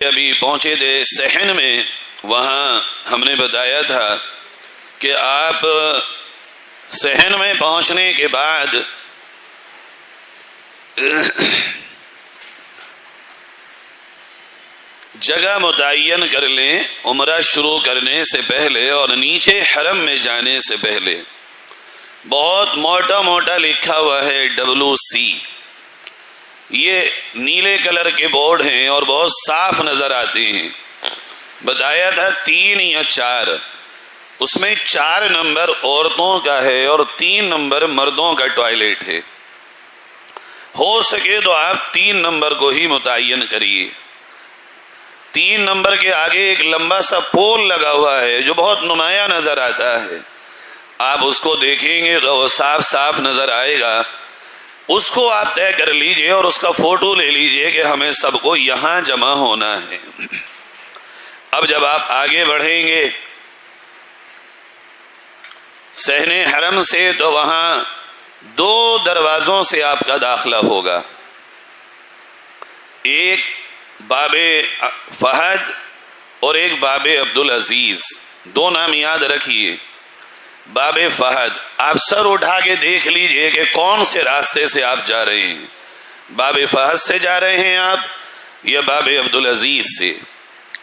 ابھی پہنچے تھے صحن میں، وہاں ہم نے بتایا تھا کہ آپ صحن میں پہنچنے کے بعد جگہ متعین کر لیں عمرہ شروع کرنے سے پہلے، اور نیچے حرم میں جانے سے پہلے بہت موٹا موٹا لکھا ہوا ہے WC، یہ نیلے کلر کے بورڈ ہیں اور بہت صاف نظر آتے ہیں۔ بتایا تھا 3 یا 4، اس میں 4 نمبر عورتوں کا ہے اور 3 نمبر مردوں کا ٹوائلٹ ہے۔ ہو سکے تو آپ 3 نمبر کو ہی متعین کریے۔ 3 نمبر کے آگے ایک لمبا سا پول لگا ہوا ہے جو بہت نمایاں نظر آتا ہے، آپ اس کو دیکھیں گے تو وہ صاف صاف نظر آئے گا، اس کو آپ طے کر لیجئے اور اس کا فوٹو لے لیجئے کہ ہمیں سب کو یہاں جمع ہونا ہے۔ اب جب آپ آگے بڑھیں گے صحن حرم سے تو وہاں 2 دروازوں سے آپ کا داخلہ ہوگا، ایک باب فہد اور ایک باب عبدالعزیز، 2 نام یاد رکھیے۔ باب فہد، آپ سر اٹھا کے دیکھ لیجئے کہ کون سے راستے سے آپ جا رہے ہیں، باب فہد سے جا رہے ہیں آپ یا باب عبدالعزیز سے۔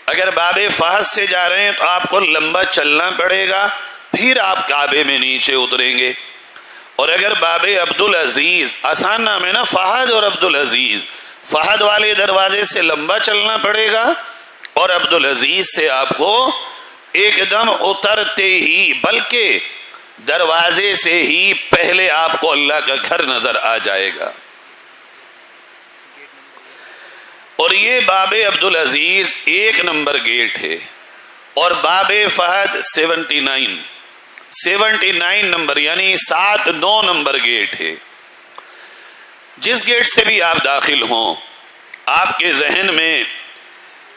اگر باب فہد سے جا رہے ہیں تو آپ کو لمبا چلنا پڑے گا، پھر آپ کعبے میں نیچے اتریں گے، اور اگر باب عبدالعزیز، آسان نام ہے نا فہد اور عبدالعزیز، فہد والے دروازے سے لمبا چلنا پڑے گا اور عبدالعزیز سے آپ کو ایک دم اترتے ہی، بلکہ دروازے سے ہی پہلے آپ کو اللہ کا گھر نظر آ جائے گا۔ اور یہ باب عبدالعزیز 1 نمبر گیٹ ہے، اور باب فہد 79 نمبر یعنی 7-9 نمبر گیٹ ہے۔ جس گیٹ سے بھی آپ داخل ہوں، آپ کے ذہن میں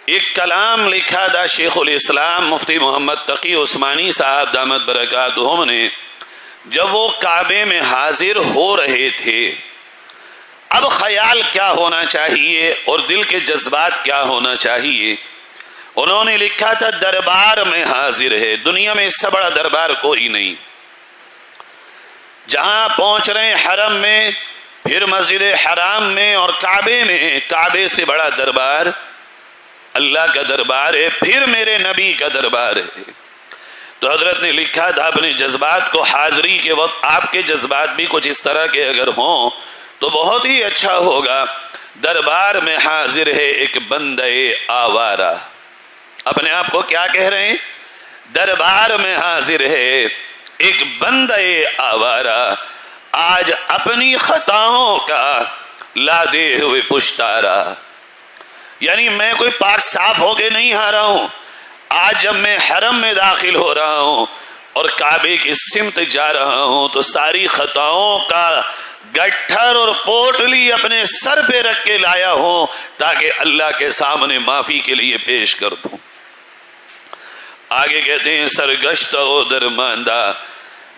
ایک کلام لکھا تھا شیخ الاسلام مفتی محمد تقی عثمانی صاحب دامت برکاتہم نے، جب وہ کعبے میں حاضر ہو رہے تھے۔ اب خیال کیا ہونا چاہیے اور دل کے جذبات کیا ہونا چاہیے؟ انہوں نے لکھا تھا دربار میں حاضر ہے، دنیا میں اس سے بڑا دربار کوئی نہیں۔ جہاں پہنچ رہے ہیں حرم میں، پھر مسجد حرام میں اور کعبے میں، کعبے سے بڑا دربار اللہ کا دربار ہے، پھر میرے نبی کا دربار ہے۔ تو حضرت نے لکھا تھا اپنے جذبات کو حاضری کے وقت، آپ کے جذبات بھی کچھ اس طرح کے اگر ہوں تو بہت ہی اچھا ہوگا۔ دربار میں حاضر ہے ایک بندے آوارہ، اپنے آپ کو کیا کہہ رہے ہیں؟ دربار میں حاضر ہے ایک بندے آوارہ، آج اپنی خطاؤں کا لادے ہوئے پشتارا۔ یعنی میں کوئی پاک صاف ہو کے نہیں آ رہا ہوں، آج جب میں حرم میں داخل ہو رہا ہوں اور کعبے کی سمت جا رہا ہوں تو ساری خطاؤں کا گٹھر اور پوٹلی اپنے سر پہ رکھ کے لایا ہوں تاکہ اللہ کے سامنے معافی کے لیے پیش کر دوں۔ آگے کہتے ہیں سرگشتہ و درماندہ،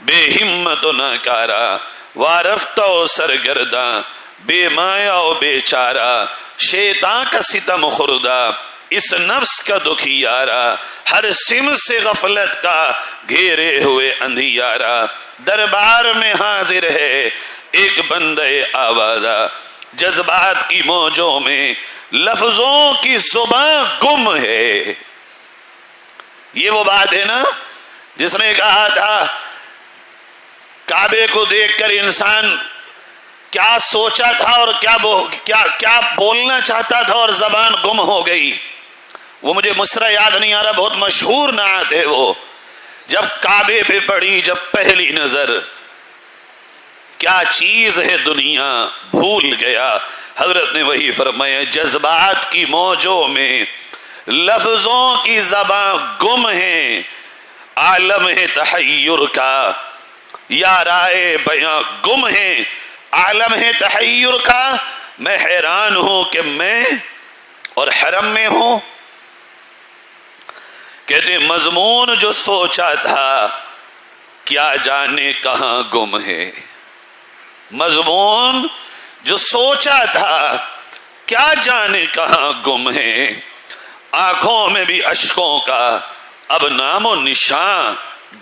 بے ہمت و ناکارہ، وارفتہ و سرگرداں، بے مایا و بے چارہ، شیطان کا ستم خوردہ، اس نفس کا دکھیارہ، ہر سم سے غفلت کا گھیرے ہوئے اندھیارہ۔ دربار میں حاضر ہے ایک بندے آوازہ، جذبات کی موجوں میں لفظوں کی زبان گم ہے۔ یہ وہ بات ہے نا جس نے کہا تھا کعبے کو دیکھ کر انسان کیا سوچا تھا اور کیا بولنا چاہتا تھا اور زبان گم ہو گئی۔ وہ مجھے مصرع یاد نہیں آ رہا، بہت مشہور نعت ہے وہ، جب کعبے پہ پڑی جب پہلی نظر، کیا چیز ہے دنیا بھول گیا۔ حضرت نے وہی فرمایا جذبات کی موجوں میں لفظوں کی زبان گم ہے، عالم ہے تحیر کا یا رائے بیاں گم ہے، عالم ہے تحیر کا، میں حیران ہوں کہ میں اور حرم میں ہوں۔ کہتے مضمون جو سوچا تھا کیا جانے کہاں گم ہے، مضمون جو سوچا تھا کیا جانے کہاں گم ہے، آنکھوں میں بھی اشکوں کا اب نام و نشان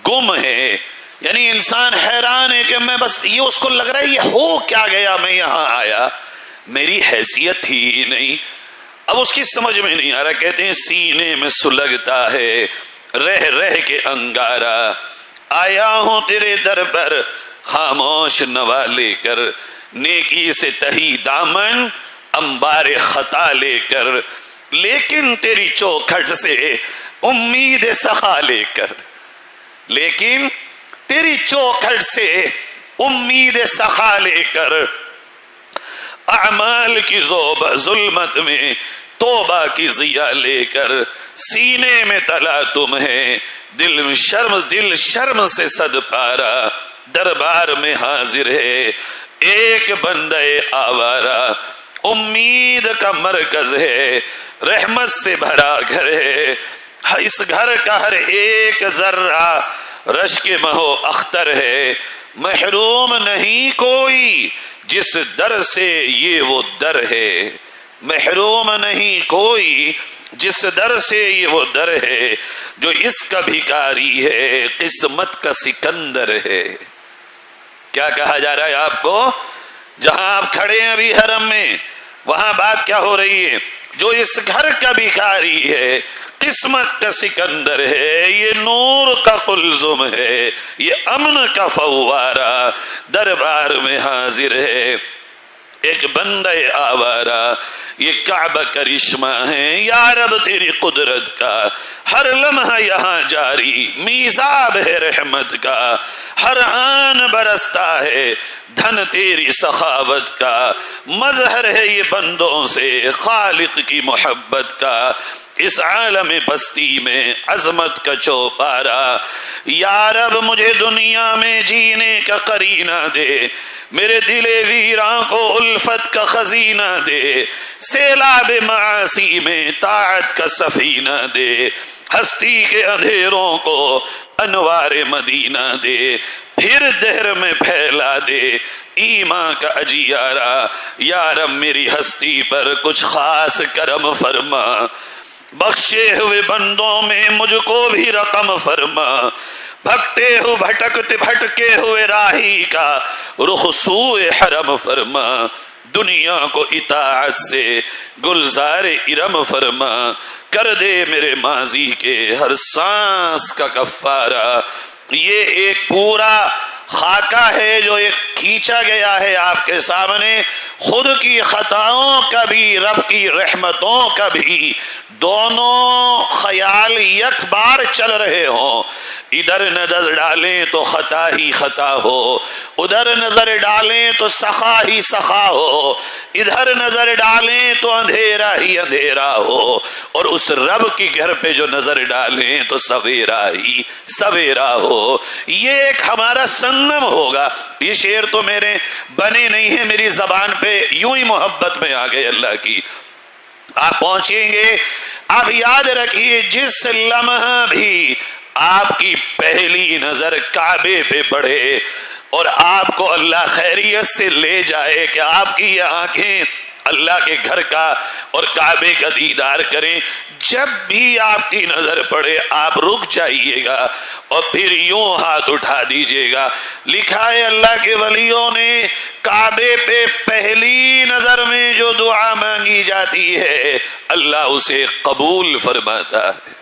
گم ہے. یعنی انسان حیران ہے کہ میں بس یہ اس کو لگ رہا ہے یہ ہو کیا گیا, میں یہاں آیا میری حیثیت تھی ہی نہیں. اب اس کی سمجھ میں نہیں آ رہا. کہتے ہیں سینے میں سلگتا ہے رہ رہ کے انگارا, آیا ہوں تیرے در پر خاموش نوا لے کر, نیکی سے تہی دامن انبار خطا لے کر, لیکن تیری چوکھٹ سے امید سخا لے کر, لیکن تیری چوکھٹ سے امید سخا لے کر, اعمال کی ظلمت میں توبہ کی ضیا لے کر, سینے میں تلا تم ہے دل شرم سے صد پارا, دربار میں حاضر ہے ایک بندہ آوارہ, امید کا مرکز ہے رحمت سے بھرا گھر ہے, اس گھر کا ہر ایک ذرہ رشک مہو اختر ہے, محروم نہیں کوئی جس در سے یہ وہ در ہے, محروم نہیں کوئی جس در سے یہ وہ در ہے, جو اس کا بھکاری ہے قسمت کا سکندر ہے. کیا کہا جا رہا ہے آپ کو؟ جہاں آپ کھڑے ہیں ابھی حرم میں, وہاں بات کیا ہو رہی ہے؟ جو اس گھر کا بھکاری ہے قسمت کا سکندر ہے, یہ نور کا قلزم ہے, یہ امن کا فوارہ دربار میں حاضر ہے ایک بندہ آوارہ, یہ کعبہ کرشمہ ہے یا رب تیری قدرت کا, ہر لمحہ یہاں جاری میزاب ہے رحمت کا, ہر آن برستا ہے دھن تیری سخاوت کا, مظہر ہے یہ بندوں سے خالق کی محبت کا, اس عالم بستی میں عظمت کا چوپارا. یا رب مجھے دنیا میں جینے کا قرینہ دے, میرے دل ویراں کو الفت کا خزینہ دے, سیلاب معاصی میں طاعت کا سفینہ دے, ہستی کے اندھیروں کو انوار مدینہ دے, پھر دہر میں پھیلا دے ایمان کا اجیارہ. یا رب میری ہستی پر کچھ خاص کرم فرما, بخشے ہوئے بندوں میں مجھ کو بھی رقم فرما, بھٹکے ہوئے راہی کا رخ سوئے حرم فرما, دنیا کو اطاعت سے گلزار ارم فرما, کر دے میرے ماضی کے ہر سانس کا کفارہ. یہ ایک پورا خاکہ ہے جو ایک کھینچا گیا ہے آپ کے سامنے, خود کی خطاؤں کا بھی رب کی رحمتوں کا بھی, دونوں خیال یک بار چل رہے ہوں. ادھر نظر ڈالیں تو خطا ہی خطا ہو, ادھر نظر ڈالیں تو سخا ہی سخا ہو, ادھر نظر ڈالیں تو اندھیرا ہی اندھیرا ہو, اور اس رب کی گھر پہ جو نظر ڈالیں تو سویرا ہی سویرا ہو. یہ ایک ہمارا سنگم ہوگا. یہ شعر تو میرے بنے نہیں ہیں, میری زبان پہ یوں ہی محبت میں آ گئے اللہ کی. آپ پہنچیں گے, آپ یاد رکھیے جس لمحہ بھی آپ کی پہلی نظر کعبے پہ پڑے اور آپ کو اللہ خیریت سے لے جائے کہ آپ کی یہ آنکھیں اللہ کے گھر کا اور کعبے کا دیدار کریں, جب بھی آپ کی نظر پڑے آپ رک جائیے گا اور پھر یوں ہاتھ اٹھا دیجیے گا. لکھا ہے اللہ کے ولیوں نے کعبے پہ پہلی نظر میں جو دعا مانگی جاتی ہے اللہ اسے قبول فرماتا ہے.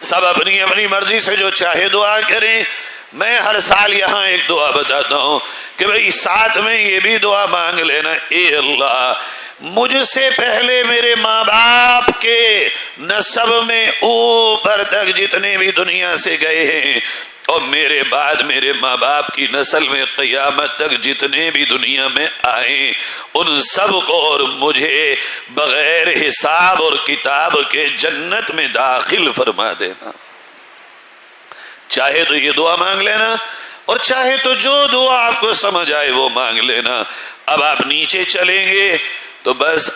سب اپنی اپنی مرضی سے جو چاہے دعا کریں. میں ہر سال یہاں ایک دعا بتاتا ہوں کہ بھئی ساتھ میں یہ بھی دعا مانگ لینا, اے اللہ مجھ سے پہلے میرے ماں باپ کے نسب میں اوپر تک جتنے بھی دنیا سے گئے ہیں اور میرے بعد میرے ماں باپ کی نسل میں قیامت تک جتنے بھی دنیا میں آئیں ان سب کو اور مجھے بغیر حساب اور کتاب کے جنت میں داخل فرما دینا. چاہے تو یہ دعا مانگ لینا اور چاہے تو جو دعا آپ کو سمجھ آئے وہ مانگ لینا. اب آپ نیچے چلیں گے تو بس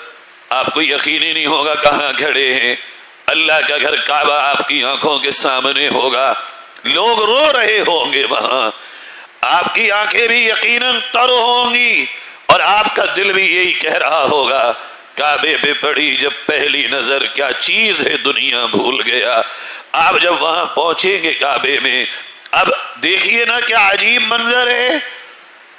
آپ کو یقین ہی نہیں ہوگا کہاں کھڑے ہیں. اللہ کا گھر کعبہ آپ کی آنکھوں کے سامنے ہوگا, لوگ رو رہے ہوں گے وہاں, آپ کی آنکھیں بھی یقیناً تر ہوں گی اور آپ کا دل بھی یہی کہہ رہا ہوگا کعبے پہ پڑی جب پہلی نظر، کیا چیز ہے دنیا بھول گیا۔ آپ جب وہاں پہنچیں گے کعبے میں، اب دیکھیے نا کیا عجیب منظر ہے۔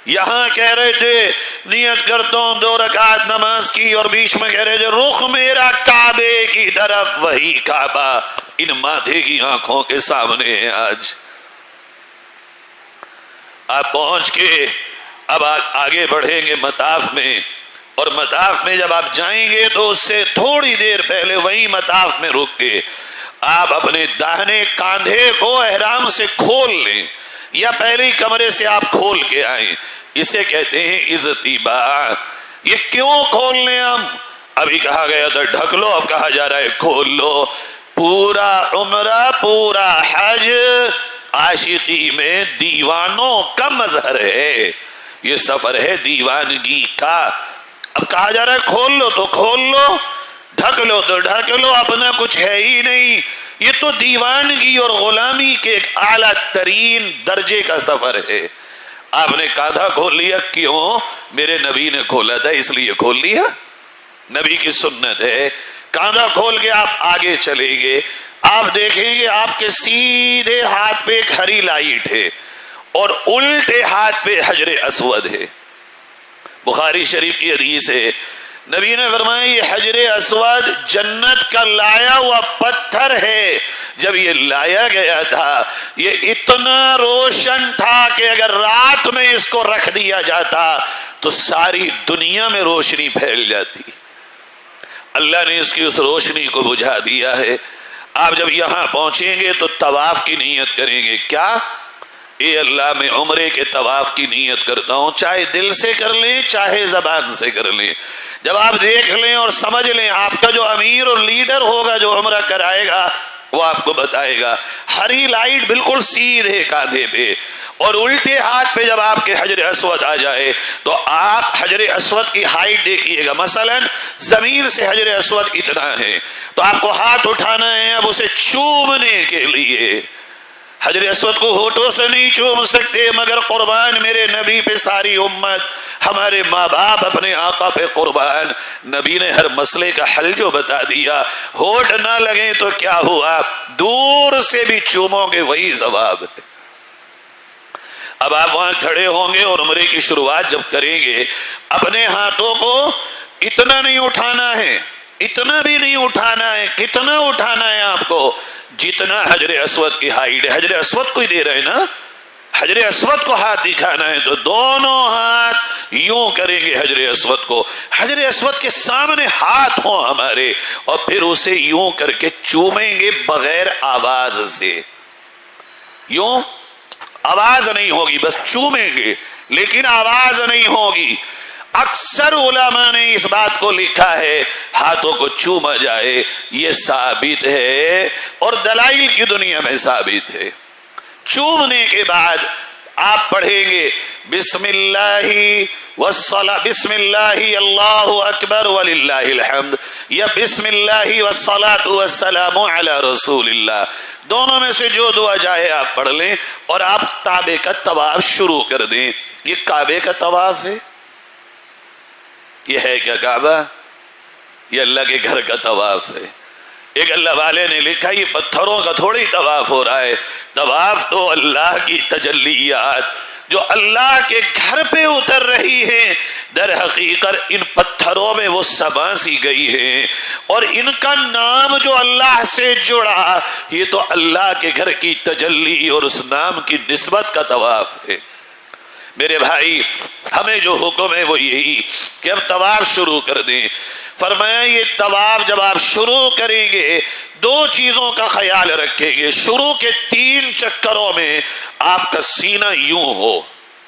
یہاں کہہ رہے تھے نیت کرتا ہوں 2 رکعت نماز کی، اور بیچ میں کہہ رہے تھے رخ میرا کعبے کی طرف، وہی کعبہ ان ماتھے کی آنکھوں کے سامنے ہے آج۔ آپ پہنچ کے اب آگے بڑھیں گے مطاف میں، اور مطاف میں جب آپ جائیں گے تو اس سے تھوڑی دیر پہلے وہی مطاف میں رک کے آپ اپنے داہنے کاندھے کو احرام سے کھول لیں، یا پہلے ہی کمرے سے آپ کھول کے آئیں۔ اسے کہتے ہیں اضطباء۔ یہ کیوں کھول لیں ہم؟ ابھی کہا گیا تھا ڈھک لو، اب کہا جا رہا ہے کھول لو۔ پورا عمرہ، پورا حج عاشقی میں دیوانوں کا مظہر ہے، یہ سفر ہے دیوانگی کا۔ اب کہا جا رہا ہے کھول لو تو کھول لو، ڈھک لو تو ڈھک لو، اپنا کچھ ہے ہی نہیں۔ یہ تو دیوانگی اور غلامی کے ایک اعلیٰ ترین درجے کا سفر ہے۔ آپ نے کاندھا کھول لیا، کیوں؟ میرے نبی نے کھولا تھا اس لیے کھول لیا، نبی کی سنت ہے۔ کاندھا کھول کے آپ آگے چلیں گے، آپ دیکھیں گے آپ کے سیدھے ہاتھ پہ ایک ہری لائٹ ہے اور الٹے ہاتھ پہ حجر اسود ہے۔ بخاری شریف کی حدیث ہے، نبی نے فرمایا یہ حجر اسود جنت کا لایا ہوا پتھر ہے۔ جب یہ لایا گیا تھا یہ اتنا روشن تھا کہ اگر رات میں اس کو رکھ دیا جاتا تو ساری دنیا میں روشنی پھیل جاتی۔ اللہ نے اس کی اس روشنی کو بجھا دیا ہے۔ آپ جب یہاں پہنچیں گے تو طواف کی نیت کریں گے۔ کیا؟ اے اللہ میں عمرے کے طواف کی نیت کرتا ہوں، چاہے دل سے کر لیں چاہے زبان سے کر لیں۔ جب آپ دیکھ لیں اور سمجھ لیں، آپ کا جو امیر اور لیڈر ہوگا جو عمرہ کرائے گا وہ آپ کو بتائے گا۔ ہری لائٹ بالکل سیدھے کاندھے پہ، اور الٹے ہاتھ پہ جب آپ کے حجر اسود آ جائے تو آپ حجر اسود کی ہائٹ دیکھیے گا، مثلا زمین سے حجر اسود اتنا ہے تو آپ کو ہاتھ اٹھانا ہے اب اسے چومنے کے لیے۔ حجر اسود کو ہونٹوں سے نہیں چوم سکتے، مگر قربان میرے نبی پہ ساری امت، ہمارے ماں باپ اپنے آقا پہ قربان۔ نبی نے ہر مسئلے کا حل جو بتا دیا، ہونٹ نہ لگیں تو کیا ہوا، دور سے بھی چومو گے وہی ثواب ہے۔ اب آپ وہاں کھڑے ہوں گے اور عمرے کی شروعات جب کریں گے، اپنے ہاتھوں کو اتنا نہیں اٹھانا ہے، اتنا بھی نہیں اٹھانا ہے۔ کتنا اٹھانا ہے آپ کو؟ جتنا حجر اسود کی ہائٹ ہے۔ حجر اسود کو ہی دے رہے نا، حجر اسود کو ہاتھ دکھانا ہے تو دونوں ہاتھ یوں کریں گے حجر اسود کو، حجر اسود کے سامنے ہاتھ ہوں ہمارے، اور پھر اسے یوں کر کے چومیں گے بغیر آواز سے۔ یوں آواز نہیں ہوگی، بس چومیں گے لیکن آواز نہیں ہوگی۔ اکثر علماء نے اس بات کو لکھا ہے ہاتھوں کو چوما جائے، یہ ثابت ہے اور دلائل کی دنیا میں ثابت ہے۔ چومنے کے بعد آپ پڑھیں گے بسم اللہ والصلاة، بسم اللہ اللہ اکبر وللہ الحمد، یا بسم اللہ والصلاة والسلام علی رسول اللہ، دونوں میں سے جو دعا چاہے آپ پڑھ لیں اور آپ کعبے کا طواف شروع کر دیں۔ یہ کعبے کا طواف ہے، یہ ہے کیا کعبہ؟ یہ اللہ کے گھر کا طواف ہے۔ ایک اللہ والے نے لکھا یہ پتھروں کا تھوڑی طواف ہو رہا ہے، طواف تو اللہ کی تجلیات جو اللہ کے گھر پہ اتر رہی ہیں، در حقیقت ان پتھروں میں وہ سماسی گئی ہیں، اور ان کا نام جو اللہ سے جڑا، یہ تو اللہ کے گھر کی تجلی اور اس نام کی نسبت کا طواف ہے۔ میرے بھائی، ہمیں جو حکم ہے وہ یہی کہ اب طواف شروع کر دیں۔ فرمایا یہ طواف جب آپ شروع کریں گے 2 چیزوں کا خیال رکھیں گے۔ شروع کے 3 چکروں میں آپ کا سینہ یوں ہو،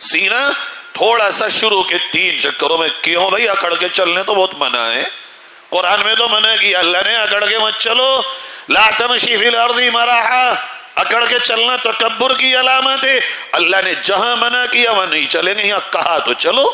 سینہ تھوڑا سا شروع کے 3 چکروں میں۔ کیوں بھائی؟ اکڑ کے چلنے تو بہت منع ہے، قرآن میں تو منع کیا اللہ نے، اکڑ کے مت چلو، لا تمشی فی الارض مرحا، اکڑ کے چلنا تکبر کی علامت ہے۔ اللہ نے جہاں منع کیا وہاں نہیں چلیں گے، یہاں کہا تو چلو،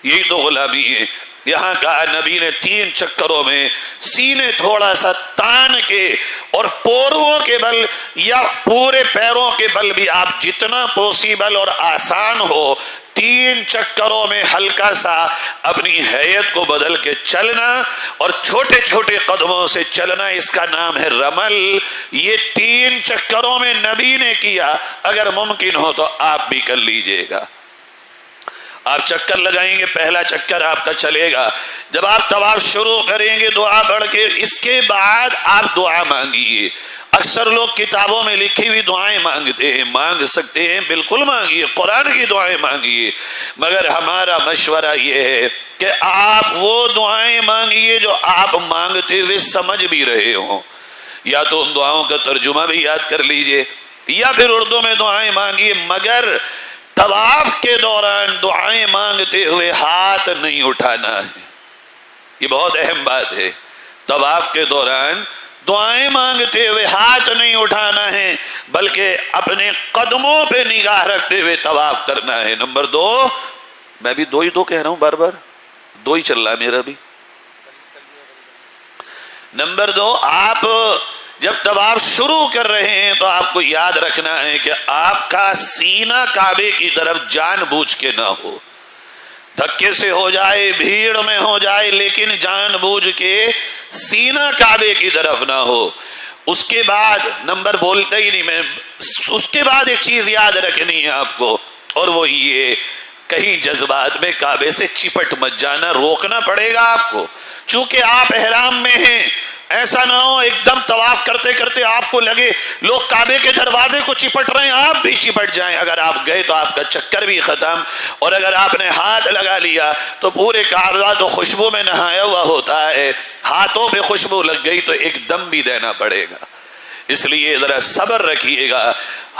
یہی تو غلامی ہے. یہاں کہا نبی نے 3 چکروں میں سینے تھوڑا سا تان کے اور پوروں کے بل یا پورے پیروں کے بل بھی آپ جتنا پوسیبل اور آسان ہو 3 چکروں میں ہلکا سا اپنی حیت کو بدل کے چلنا اور چھوٹے چھوٹے قدموں سے چلنا، اس کا نام ہے رمل. یہ 3 چکروں میں نبی نے کیا. اگر ممکن ہو تو آپ بھی کر لیجئے گا. آپ چکر لگائیں گے، پہلا چکر آپ کا چلے گا. جب آپ طواف شروع کریں گے دعا پڑھ کے، اس کے بعد آپ دعا مانگیے. اکثر لوگ کتابوں میں لکھی ہوئی دعائیں مانگتے ہیں، مانگ سکتے ہیں، بالکل مانگیے، قرآن کی دعائیں مانگیے. مگر ہمارا مشورہ یہ ہے کہ آپ وہ دعائیں مانگیے جو آپ مانگتے ہوئے سمجھ بھی رہے ہوں. یا تو ان دعاؤں کا ترجمہ بھی یاد کر لیجئے یا پھر اردو میں دعائیں مانگیے. مگر طواف کے دوران دعائیں مانگتے ہوئے ہاتھ نہیں اٹھانا ہے. یہ بہت اہم بات ہے. طواف کے دوران دعائیں مانگتے ہوئے ہاتھ نہیں اٹھانا ہے، بلکہ اپنے قدموں پہ نگاہ رکھتے ہوئے طواف کرنا ہے. نمبر 2، میں بھی 2 ہی کہہ رہا ہوں، بار بار 2 ہی چل رہا ہے میرا بھی. نمبر 2، آپ جب طواف شروع کر رہے ہیں تو آپ کو یاد رکھنا ہے کہ آپ کا سینہ کعبے کی طرف جان بوجھ کے نہ ہو. دھکے سے ہو جائے، بھیڑ میں ہو جائے، لیکن جان بوجھ کے سینہ کعبے کی طرف نہ ہو. اس کے بعد نمبر بولتا ہی نہیں میں، اس کے بعد ایک چیز یاد رکھنی ہے آپ کو، اور وہ یہ کہیں جذبات میں کعبے سے چپٹ مت جانا. روکنا پڑے گا آپ کو، چونکہ آپ احرام میں ہیں. ایسا نہ ہو ایک دم طواف کرتے کرتے آپ کو لگے لوگ کعبے کے دروازے کو چپٹ رہے ہیں، آپ بھی چپٹ جائیں. اگر آپ گئے تو آپ کا چکر بھی ختم. اور اگر آپ نے ہاتھ لگا لیا تو پورے کعبہ تو خوشبو میں نہایا ہوا ہوتا ہے، ہاتھوں پہ خوشبو لگ گئی تو ایک دم بھی دینا پڑے گا. اس لیے ذرا صبر رکھیے گا،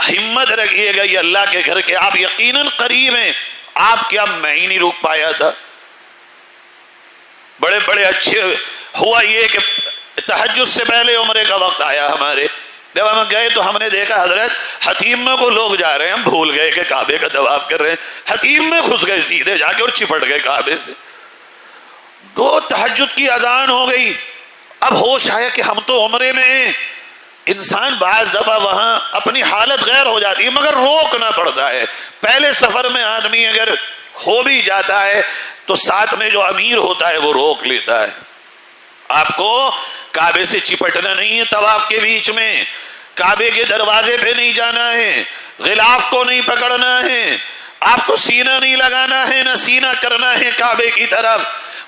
ہمت رکھیے گا. یہ اللہ کے گھر کے آپ یقیناً قریب ہیں. آپ کیا میں ہی نہیں روک پایا تھا. بڑے بڑے اچھے ہوا یہ کہ تہجد سے پہلے عمرے کا وقت آیا ہمارے. جب ہم گئے تو ہم نے دیکھا حضرت حتیم کو لوگ جا رہے ہیں، ہم بھول گئے کہ کعبے کا طواف کر رہے ہیں. حتیم میں گھس گئے سیدھے جا کے اور چپٹ گئے کعبے سے. تو تہجد کی اذان ہو گئی. اب ہوش آیا کہ ہم تو عمرے میں ہیں. انسان بعض دفعہ وہاں اپنی حالت غیر ہو جاتی ہے مگر روکنا پڑتا ہے. پہلے سفر میں آدمی اگر ہو بھی جاتا ہے تو ساتھ میں جو امیر ہوتا ہے وہ روک لیتا ہے. آپ کو کعبے سے چپٹنا نہیں ہے. طواف کے بیچ میں کعبے کے دروازے پہ نہیں جانا ہے، غلاف کو نہیں پکڑنا ہے، آپ کو سینہ نہیں لگانا ہے، نہ سینہ کرنا ہے کعبے کی طرف،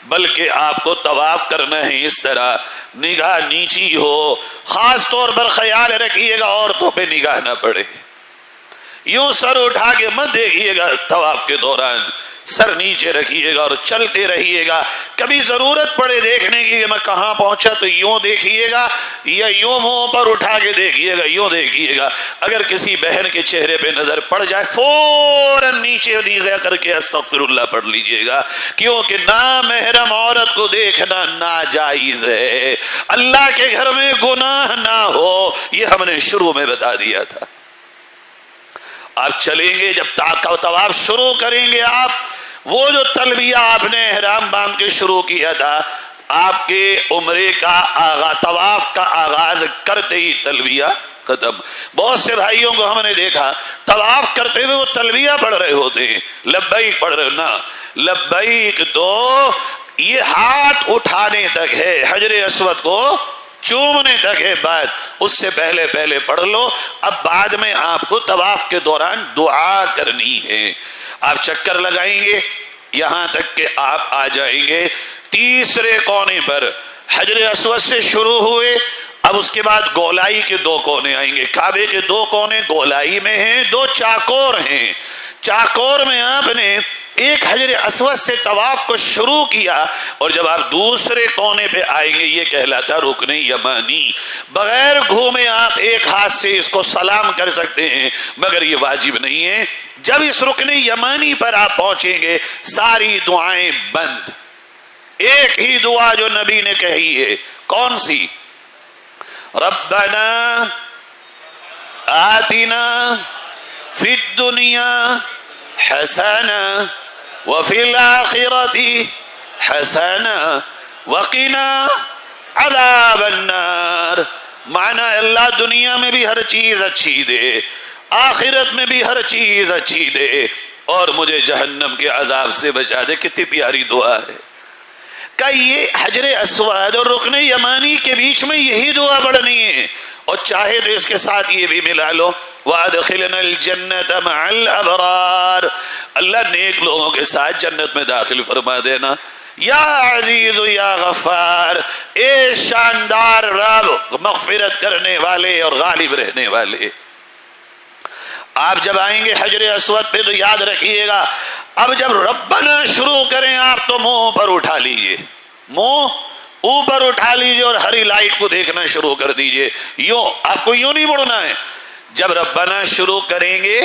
بلکہ آپ کو طواف کرنا ہے اس طرح نگاہ نیچی ہو. خاص طور پر خیال رکھیے گا عورتوں پہ نگاہ نہ پڑے. یوں سر اٹھا کے مت دیکھیے گا طواف کے دوران، سر نیچے رکھیے گا اور چلتے رہیے گا. کبھی ضرورت پڑے دیکھنے کی کہ میں کہاں پہنچا تو یوں دیکھیے گا یا یوں منہ پر اٹھا کے دیکھیے گا، یوں دیکھیے گا. اگر کسی بہن کے چہرے پہ نظر پڑ جائے فوراً نیچے نگاہ کر کے استغفر اللہ پڑھ لیجئے گا، کیونکہ نامحرم عورت کو دیکھنا ناجائز ہے. اللہ کے گھر میں گناہ نہ ہو، یہ ہم نے شروع میں بتا دیا تھا. آپ چلیں گے جب طواف شروع کریں گے، آپ وہ جو تلبیہ آپ نے احرام باندھ کے شروع کیا تھا، آپ کے عمرے کا طواف کا آغاز کرتے ہی تلبیہ ختم. بہت سے بھائیوں کو ہم نے دیکھا طواف کرتے ہوئے وہ تلبیہ پڑھ رہے ہوتے ہیں، لبیک پڑھ رہے. نہ، لبیک تو یہ ہاتھ اٹھانے تک ہے، حجر اسود کو چومنے تک ہے، بس اس سے پہلے پڑھ لو. اب بعد میں آپ کو طواف کے دوران دعا کرنی ہے. آپ چکر لگائیں گے یہاں تک کہ آپ آ جائیں گے تیسرے کونے پر. حجر اسود سے شروع ہوئے، اب اس کے بعد گولائی کے 2 کونے آئیں گے. کعبے کے 2 کونے گولائی میں ہیں، 2 چاکور ہیں. چاکور میں آپ نے ایک حجر اسود سے طواف کو شروع کیا، اور جب آپ دوسرے کونے پہ آئیں گے یہ کہلاتا رکن یمانی. بغیر گھومے آپ ایک ہاتھ سے اس کو سلام کر سکتے ہیں مگر یہ واجب نہیں ہے. جب اس رکن یمانی پر آپ پہنچیں گے ساری دعائیں بند. ایک ہی دعا جو نبی نے کہی ہے، کون سی؟ ربنا آتنا فی الدنیا حسنہ وفی الآخرۃ حسنہ وقنا عذاب النار. معنی اللہ دنیا میں بھی ہر چیز اچھی دے, آخرت میں بھی ہر چیز اچھی دے, اور مجھے جہنم کے عذاب سے بچا دے. کتنی پیاری دعا ہے. کہ یہ حجر اسود اور رکن یمانی کے بیچ میں یہی دعا پڑھنی ہے, اور چاہے تو اس کے ساتھ یہ بھی ملا لو, وَأَدْخِلْنَا الْجَنَّةَ مَعَ الْأَبْرَارِ, اللہ نیک لوگوں کے ساتھ جنت میں داخل فرما دینا. یا عزیز یا غفار, اے شاندار رب, مغفرت کرنے والے اور غالب رہنے والے. آپ جب آئیں گے حجر اسود پہ تو یاد رکھیے گا, اب جب ربنا شروع کریں آپ تو منہ پر اٹھا لیجئے, منہ اوپر اٹھا لیجئے اور ہری لائٹ کو دیکھنا شروع کر دیجئے. یوں آپ کو یوں نہیں مڑنا ہے. جب ربنا شروع کریں گے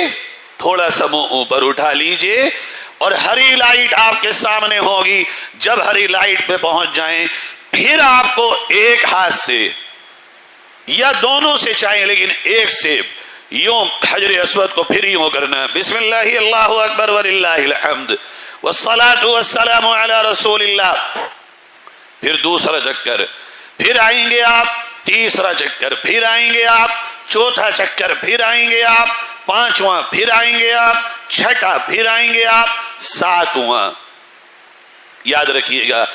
تھوڑا سا منہ اوپر اٹھا لیجئے اور ہری لائٹ آپ کے سامنے ہوگی. جب ہری لائٹ پہ پہنچ جائیں پھر آپ کو ایک ہاتھ سے یا دونوں سے چاہیے لیکن ایک سے یوں حجر اسود کو پھر یوں کرنا, بسم اللہ اللہ اکبر وللہ الحمد والصلاۃ والسلام علی رسول اللہ. پھر دوسرا چکر, پھر آئیں گے آپ تیسرا چکر, پھر آئیں گے آپ چوتھا چکر, پھر آئیں گے آپ پانچواں, پھر آئیں گے آپ چھٹا, پھر آئیں گے آپ ساتواں. یاد رکھیے گا,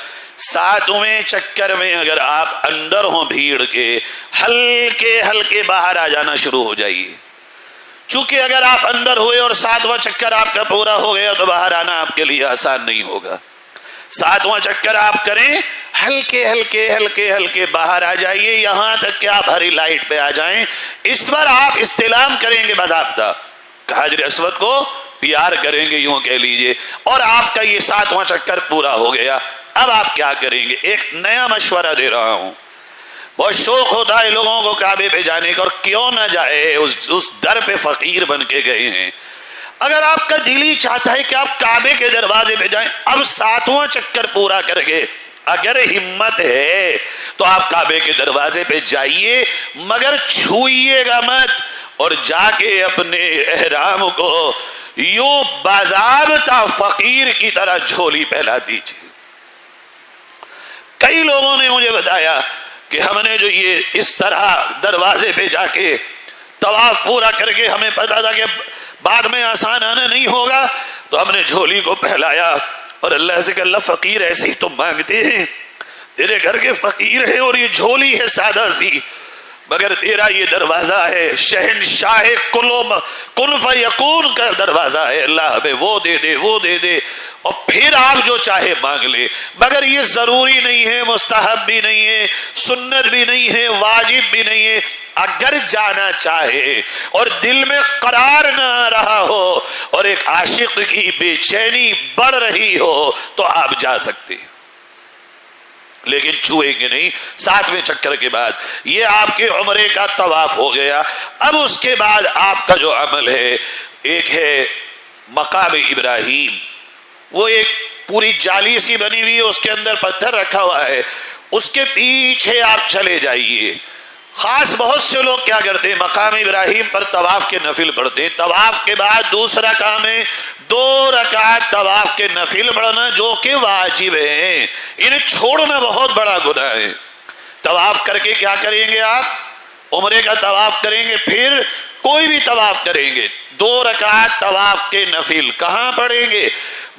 ساتویں چکر میں اگر آپ اندر ہوں بھیڑ کے, ہلکے ہلکے باہر آ جانا شروع ہو جائیے. چونکہ اگر آپ اندر ہوئے اور ساتواں چکر آپ کا پورا ہو گیا تو باہر آنا آپ کے لیے آسان نہیں ہوگا. ساتواں چکر آپ کریں, ہلکے ہلکے ہلکے ہلکے باہر آ جائیے یہاں تک کہ آپ ہری لائٹ پہ آ جائیں. اس پر آپ استلام کریں گے باضابطہ, حجر اسود کو پیار کریں گے یوں کہہ لیجئے, اور آپ کا یہ ساتواں چکر پورا ہو گیا. اب آپ کیا کریں گے؟ ایک نیا مشورہ دے رہا ہوں. بہت شوق ہوتا ہے لوگوں کو کعبے پہ جانے کا, اور کیوں نہ جائے, اس در پہ فقیر بن کے گئے ہیں. اگر آپ کا دل ہی چاہتا ہے کہ آپ کعبے کے دروازے پہ جائیں, اب ساتواں چکر پورا کر کے اگر ہمت ہے تو آپ کعبے کے دروازے پہ جائیے, مگر چھوئیے گا مت, اور جا کے اپنے احرام کو یوں باضابطہ فقیر کی طرح جھولی پھیلا دیجیے. کئی لوگوں نے مجھے بتایا کہ ہم نے جو یہ اس طرح دروازے پہ جا کے طواف پورا کر کے ہمیں پتا تھا کہ بعد میں آسان آنا نہیں ہوگا, تو ہم نے جھولی کو پھیلایا اور اللہ سے کہ اللہ فقیر ایسے ہی تو مانگتے ہیں, تیرے گھر کے فقیر ہیں اور یہ جھولی ہے سادہ سی, مگر تیرا یہ دروازہ ہے شہنشاہ کن فیکون کا دروازہ ہے, اللہ ہمیں وہ دے دے وہ دے دے, اور پھر آپ جو چاہے مانگ لے. مگر یہ ضروری نہیں ہے, مستحب بھی نہیں ہے, سنت بھی نہیں ہے, واجب بھی نہیں ہے. اگر جانا چاہے اور دل میں قرار نہ آ رہا ہو اور ایک عاشق کی بے چینی بڑھ رہی ہو تو آپ جا سکتے ہیں, لیکن چھوئیں گے نہیں. ساتویں چکر کے بعد یہ آپ کے عمرے کا طواف ہو گیا. اب اس کے بعد آپ کا جو عمل ہے, ایک ہے مقام ابراہیم, وہ ایک پوری جالی سی بنی ہوئی ہے, اس کے اندر پتھر رکھا ہوا ہے, اس کے پیچھے آپ چلے جائیے. خاص بہت سے لوگ کیا کرتے ہیں, مقام ابراہیم پر طواف کے نفل پڑھتے ہیں. طواف کے بعد دوسرا کام ہے 2 رکعت طواف کے نفل پڑھنا جو کہ واجب ہیں. انہیں چھوڑنا بہت بڑا گناہ ہے. طواف کر کے کیا کریں گے آپ؟ عمرے کا طواف کریں گے, پھر کوئی بھی طواف کریں گے, 2 رکعت طواف کے نفل کہاں پڑھیں گے؟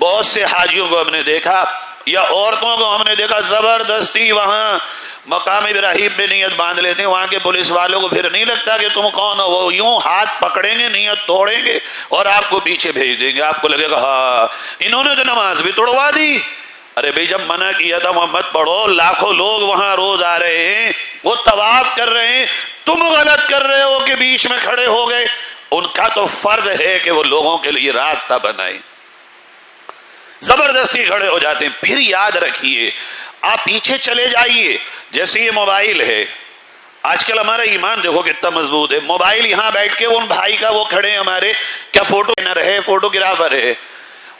بہت سے حاجیوں کو ہم نے دیکھا یا عورتوں کو ہم نے دیکھا زبردستی وہاں مقام ابراہیم پہ نیت باندھ لیتے ہیں. وہاں کے پولیس والوں کو پھر نہیں لگتا کہ تم کون ہو, وہ یوں ہاتھ پکڑیں گے, نیت توڑیں گے اور آپ کو پیچھے بھیج دیں گے. آپ کو لگے گا ہاں انہوں نے تو نماز بھی توڑوا دی. ارے بھائی جب منع کیا تھا محمد پڑھو, لاکھوں لوگ وہاں روز آ رہے ہیں, وہ طواف کر رہے ہیں, تم غلط کر رہے ہو کہ بیچ میں کھڑے ہو گئے. ان کا تو فرض ہے کہ وہ لوگوں کے لیے راستہ بنائیں, زبردستی کھڑے ہو جاتے ہیں. پھر یاد رکھیے آپ پیچھے چلے جائیے. جیسے یہ موبائل ہے, آج کل ہمارا ایمان دیکھو کتنا مضبوط ہے. موبائل یہاں بیٹھ کے ان بھائی کا وہ کھڑے ہمارے, کیا فوٹو نہ رہے, فوٹوگرافر ہے,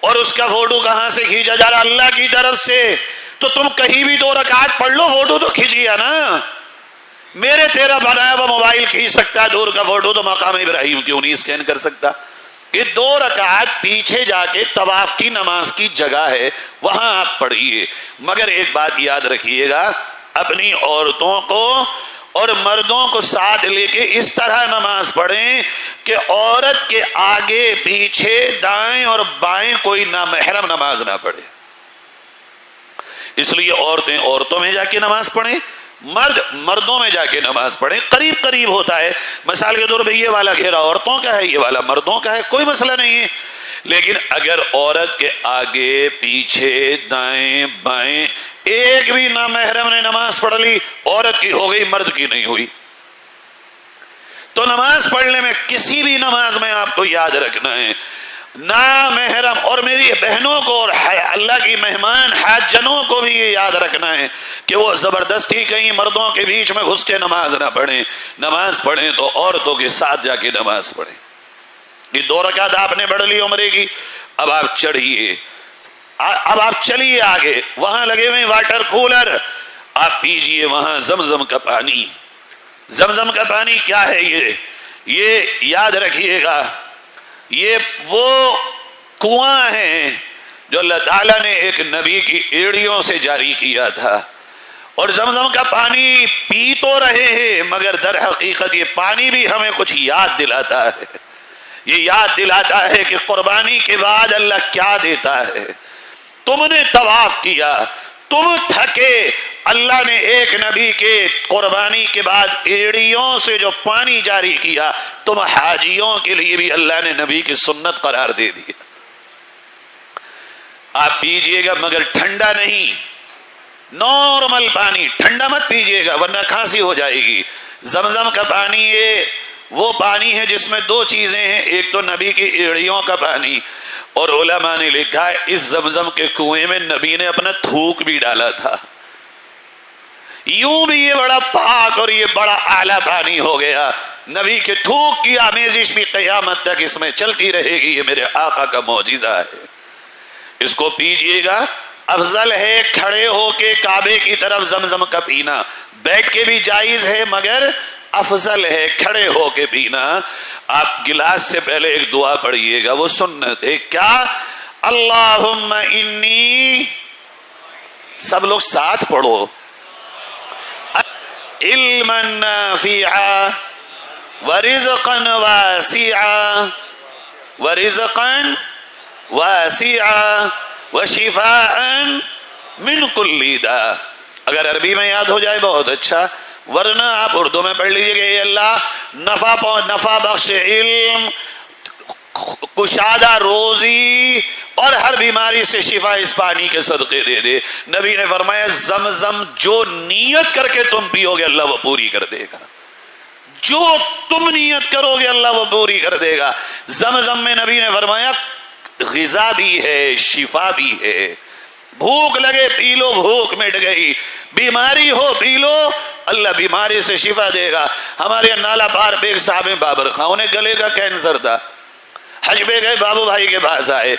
اور اس کا فوٹو کہاں سے کھینچا جا رہا؟ اللہ کی طرف سے. تو تم کہیں بھی 2 رکعت پڑھ لو, فوٹو تو کھینچ گیا نا. میرے تیرا بنایا ہوا موبائل کھینچ سکتا ہے دور کا فوٹو, تو مقام ابراہیم کیوں نہیں اسکین کر سکتا؟ کہ 2 رکعت پیچھے جا کے طواف کی نماز کی جگہ ہے، وہاں آپ پڑھیے، مگر ایک بات یاد رکھیے گا، اپنی عورتوں کو اور مردوں کو ساتھ لے کے اس طرح نماز پڑھیں کہ عورت کے آگے پیچھے دائیں اور بائیں کوئی نامحرم نماز نہ پڑھے۔ اس لیے عورتیں عورتوں میں جا کے نماز پڑھیں، مرد مردوں میں جا کے نماز پڑھیں، قریب قریب ہوتا ہے۔ مثال کے طور پہ یہ والا گھیرا عورتوں کا ہے، یہ والا مردوں کا ہے، کوئی مسئلہ نہیں ہے۔ لیکن اگر عورت کے آگے پیچھے دائیں بائیں ایک بھی نامحرم نے نماز پڑھ لی، عورت کی ہو گئی، مرد کی نہیں ہوئی۔ تو نماز پڑھنے میں کسی بھی نماز میں آپ کو یاد رکھنا ہے، نامحرم، اور میری بہنوں کو اور اللہ کی مہمان حاجنوں کو بھی یہ یاد رکھنا ہے کہ وہ زبردستی کہیں مردوں کے بیچ میں گھس کے نماز نہ پڑھیں۔ نماز پڑھیں تو عورتوں کے ساتھ جا کے نماز پڑھیں۔ یہ 2 رکعت آپ نے پڑھ لی عمرے کی، اب آپ چڑھیے، اب آپ چلیے آگے، وہاں لگے ہوئے واٹر کولر، آپ پیجئے وہاں زمزم کا پانی۔ زمزم کا پانی کیا ہے؟ یہ یاد رکھیے گا، یہ وہ کنواں ہے جو اللہ تعالیٰ نے ایک نبی کی ایڑیوں سے جاری کیا تھا، اور زمزم کا پانی پی تو رہے ہیں مگر در حقیقت یہ پانی بھی ہمیں کچھ یاد دلاتا ہے۔ یہ یاد دلاتا ہے کہ قربانی کے بعد اللہ کیا دیتا ہے۔ تم نے طواف کیا، تم تھکے، اللہ نے ایک نبی کے قربانی کے بعد ایڑیوں سے جو پانی جاری کیا، تم حاجیوں کے لیے بھی اللہ نے نبی کی سنت قرار دے دیا۔ آپ پیجئے گا مگر ٹھنڈا نہیں، نارمل پانی، ٹھنڈا مت پیجئے گا ورنہ کھانسی ہو جائے گی۔ زمزم کا پانی یہ وہ پانی ہے جس میں 2 چیزیں ہیں، ایک تو نبی کی ایڑیوں کا پانی، اور علماء نے لکھا ہے اس زمزم کے کنویں میں نبی نے اپنا تھوک بھی ڈالا تھا۔ یوں بھی یہ بڑا پاک اور یہ بڑا اعلیٰ پانی ہو گیا۔ نبی کے تھوک کی آمیزش بھی قیامت تک اس میں چلتی رہے گی، یہ میرے آقا کا معجزہ ہے۔ اس کو پیجئے گا، افضل ہے کھڑے ہو کے کعبے کی طرف زمزم کا پینا، بیٹھ کے بھی جائز ہے مگر افضل ہے کھڑے ہو کے پینا۔ آپ گلاس سے پہلے ایک دعا پڑھیے گا، وہ سنت ہے، کیا؟ اللہم انی، سب لوگ ساتھ پڑھو، علما نافعا ورزقا واسعا ورزقا واسعا وشفاء من کل داء۔ اگر عربی میں یاد ہو جائے بہت اچھا، ورنہ آپ اردو میں پڑھ لیجئے کہ اے اللہ نفع بخش علم، کشادہ روزی اور ہر بیماری سے شفا اس پانی کے صدقے دے دے۔ نبی نے فرمایا زمزم جو نیت کر کے تم پیو گے اللہ وہ پوری کر دے گا، جو تم نیت کرو گے اللہ وہ پوری کر دے گا۔ زمزم میں نبی نے فرمایا غذا بھی ہے، شفا بھی ہے، بھوک لگے پی لو، بھوک مٹ گئی، بیماری ہو پی لو، اللہ بیماری سے شفا دے گا۔ ہمارے نالا پار بیگ صاحب بابر خان، انہیں گلے کا کینسر تھا، حج پہ گئے، بابو بھائی کے پاس آئے،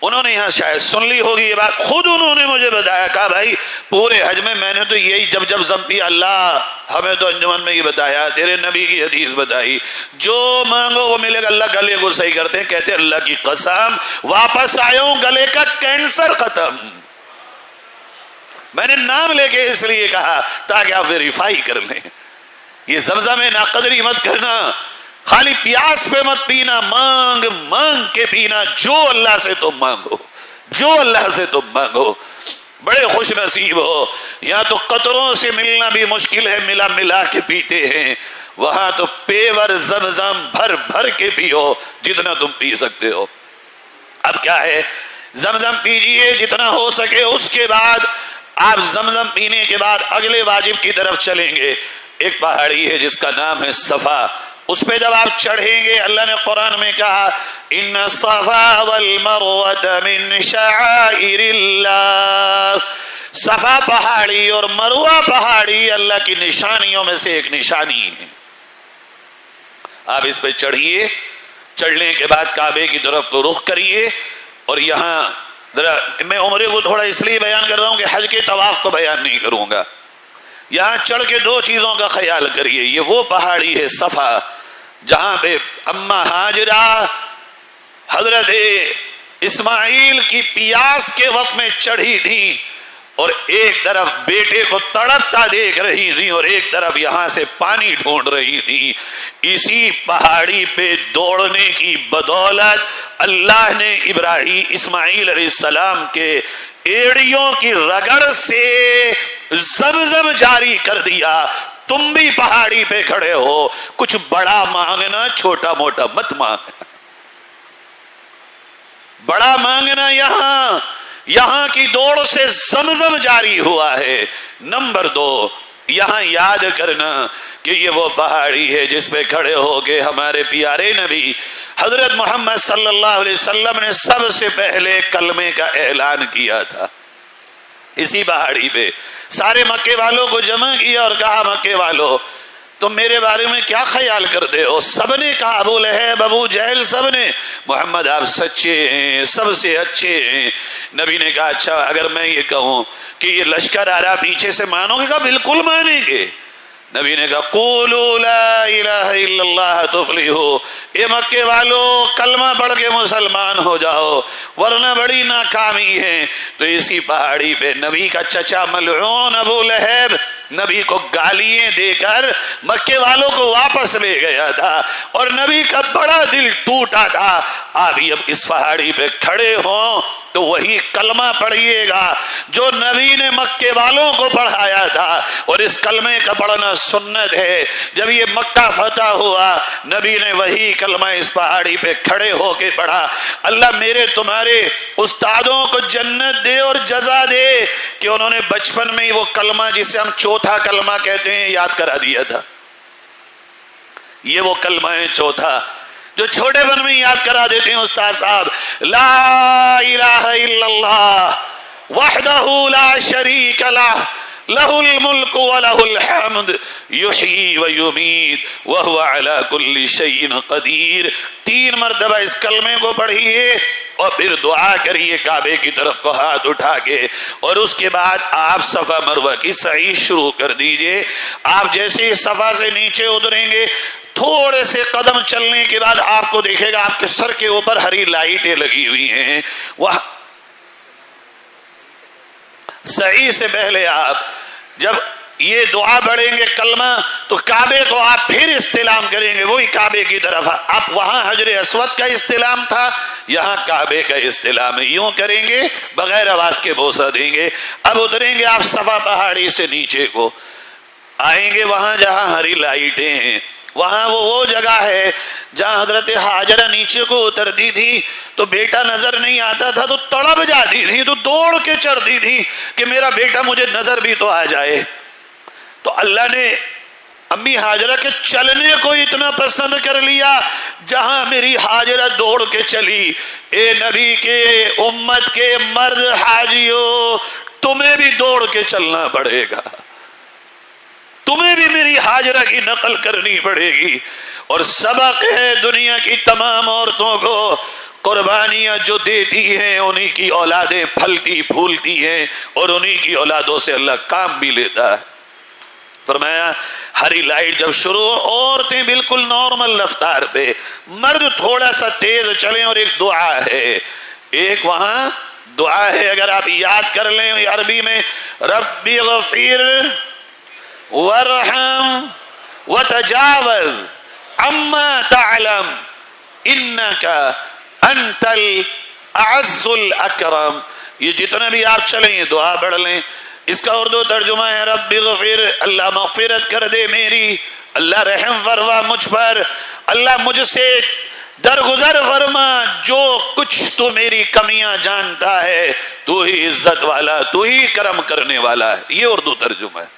انہوں نے یہاں شاید سن لی ہوگی یہ بات، خود انہوں نے مجھے بتایا، کہا بھائی پورے حج میں نے تو یہی جب زم پیا، اللہ ہمیں تو انجمن میں یہ بتایا، تیرے نبی کی حدیث بتائی، جو مانگو وہ ملے گا، اللہ گلے کو صحیح کرتے ہیں۔ کہتے اللہ کی قسم واپس آئے ہوں گلے کا کینسر ختم۔ میں نے نام لے کے اس لیے کہا تاکہ آپ ویریفائی کر لیں۔ یہ زمزم ہے، ناقدری مت کرنا، خالی پیاس پہ مت پینا، مانگ مانگ کے پینا، جو اللہ سے تم مانگو، جو اللہ سے تم مانگو، بڑے خوش نصیب ہو۔ یہاں تو قطروں سے ملنا بھی مشکل ہے، ملا ملا کے پیتے ہیں، وہاں تو پیور زمزم بھر بھر کے پیو جتنا تم پی سکتے ہو۔ اب کیا ہے، زمزم پیجئے جتنا ہو سکے، اس کے بعد آپ زمزم پینے کے بعد اگلے واجب کی طرف چلیں گے۔ ایک پہاڑی ہے جس کا نام ہے صفا، اس پہ جب آپ چڑھیں گے، اللہ نے قرآن میں کہا ان الصفا والمروۃ من شعائر اللہ، صفا پہاڑی اور مروہ پہاڑی اللہ کی نشانیوں میں سے ایک نشانی ہے۔ آپ اس پہ چڑھیے، چڑھنے کے بعد کعبے کی طرف کو رخ کریے، اور یہاں ذرا میں عمرے کو تھوڑا اس لیے بیان کر رہا ہوں کہ حج کے طواف کو بیان نہیں کروں گا۔ یہاں چڑھ کے 2 چیزوں کا خیال کریے، یہ وہ پہاڑی ہے صفا جہاں پہ اماں ہاجرہ حضرت اسماعیل کی پیاس کے وقت میں چڑھی تھی اور ایک طرف بیٹے کو تڑپتا دیکھ رہی تھی اور ایک طرف یہاں سے پانی ڈھونڈ رہی تھی. اسی پہاڑی پہ دوڑنے کی بدولت اللہ نے اسماعیل علیہ السلام کے ایڑیوں کی رگڑ سے زمزم جاری کر دیا. تم بھی پہاڑی پہ کھڑے ہو، کچھ بڑا مانگنا، چھوٹا موٹا مت مانگنا. بڑا مانگنا یہاں کی دوڑ سے زمزم جاری ہوا ہے. نمبر 2، یہاں یاد کرنا کہ یہ وہ پہاڑی ہے جس پہ کھڑے ہو کے ہمارے پیارے نبی حضرت محمد صلی اللہ علیہ وسلم نے سب سے پہلے کلمے کا اعلان کیا تھا. اسی پہاڑی پہ سارے مکے والوں کو جمع کیا اور کہا مکے والوں تم میرے بارے میں کیا خیال کرتے ہو؟ سب نے کہا، ابو لہب، ابو جہل، سب نے، محمد آپ سچے ہیں، سب سے اچھے ہیں. نبی نے کہا اچھا اگر میں یہ کہوں کہ یہ لشکر آ رہا پیچھے سے مانو گے؟ کہا بالکل مانیں گے. نبی نے کہا قولوا لا الہ الا اللہ تفلحوا، اے مکے والو کلمہ پڑھ کے مسلمان ہو جاؤ ورنہ بڑی ناکامی ہے. تو اسی پہاڑی پہ نبی کا چچا ملعون ابو لہب نبی کو گالیاں دے کر مکے والوں کو واپس لے گیا تھا اور نبی کا بڑا دل ٹوٹا تھا. آپ اب اس پہاڑی پہ کھڑے ہوں تو وہی کلمہ پڑھیے گا جو نبی نے مکے والوں کو پڑھایا تھا، اور اس کلمے کا پڑھنا سنت ہے. جب یہ مکہ فتح ہوا نبی نے وہی کلمہ اس پہاڑی پہ کھڑے ہو کے پڑھا. اللہ میرے تمہارے استادوں کو جنت دے اور جزا دے کہ انہوں نے بچپن میں ہی وہ کلمہ جسے ہم چوتھا کلمہ کہتے ہیں یاد کرا دیا تھا. یہ وہ کلمہ ہے چوتھا جو چھوٹے بن میں یاد کرا دیتے ہیں استاد صاحب. لا الہ الا اللہ وحدہ لا شریک لہ لہ الملک ولہ الحمد یحیی ویمیت وہو علی کل شیء قدیر. 3 مرتبہ اس کلمے کو پڑھیے اور پھر دعا کریے کعبے کی طرف کو ہاتھ اٹھا کے، اور اس کے بعد آپ صفا مروہ کی سعی شروع کر دیجئے. آپ جیسے صفا سے نیچے اتریں گے تھوڑے سے قدم چلنے کے بعد آپ کو دیکھے گا آپ کے سر کے اوپر ہری لائٹیں لگی ہوئی ہیں. وہاں سعی سے پہلے آپ جب یہ دعا پڑھیں گے کلمہ تو کعبے کو آپ پھر استلام کریں گے وہی کعبے کی طرف. آپ وہاں حجر اسود کا استلام تھا، یہاں کعبے کا استلام ہے. یوں کریں گے بغیر آواز کے بوسہ دیں گے. اب اتریں گے آپ صفا پہاڑی سے نیچے کو آئیں گے، وہاں جہاں ہری لائٹیں ہیں وہاں وہ جگہ ہے جہاں حضرت ہاجرہ نیچے کو اترتی تھی تو بیٹا نظر نہیں آتا تھا تو تڑپ جاتی تھی، تو دوڑ کے چڑھتی تھی کہ میرا بیٹا مجھے نظر بھی تو آ جائے. تو اللہ نے امی ہاجرہ کے چلنے کو اتنا پسند کر لیا جہاں میری ہاجرہ دوڑ کے چلی. اے نبی کے امت کے مرد حاجیوں تمہیں بھی دوڑ کے چلنا پڑے گا، تمہیں بھی میری ہاجرہ کی نقل کرنی پڑے گی. اور سبق ہے دنیا کی تمام عورتوں کو قربانیاں جو دیتی ہیں انہی کی اولادیں پھلتی پھولتی ہیں اور انہی کی اولادوں سے اللہ کام بھی لیتا ہے. فرمایا ہری لائٹ جب شروع عورتیں بالکل نارمل رفتار پہ، مرد تھوڑا سا تیز چلیں. اور ایک دعا ہے، ایک وہاں دعا ہے اگر آپ یاد کر لیں عربی میں، ربی غفیر وارحم وتجاوز عما تعلم انک انت الاعز الاکرم. یہ جتنے بھی آپ چلیں یہ دعا پڑھ لیں. اس کا اردو ترجمہ ہے رب غفر، اللہ مغفرت کر دے میری، اللہ رحم فرما مجھ پر، اللہ مجھ سے درگزر فرما، جو کچھ تو میری کمیاں جانتا ہے، تو ہی عزت والا، تو ہی کرم کرنے والا ہے. یہ اردو ترجمہ ہے.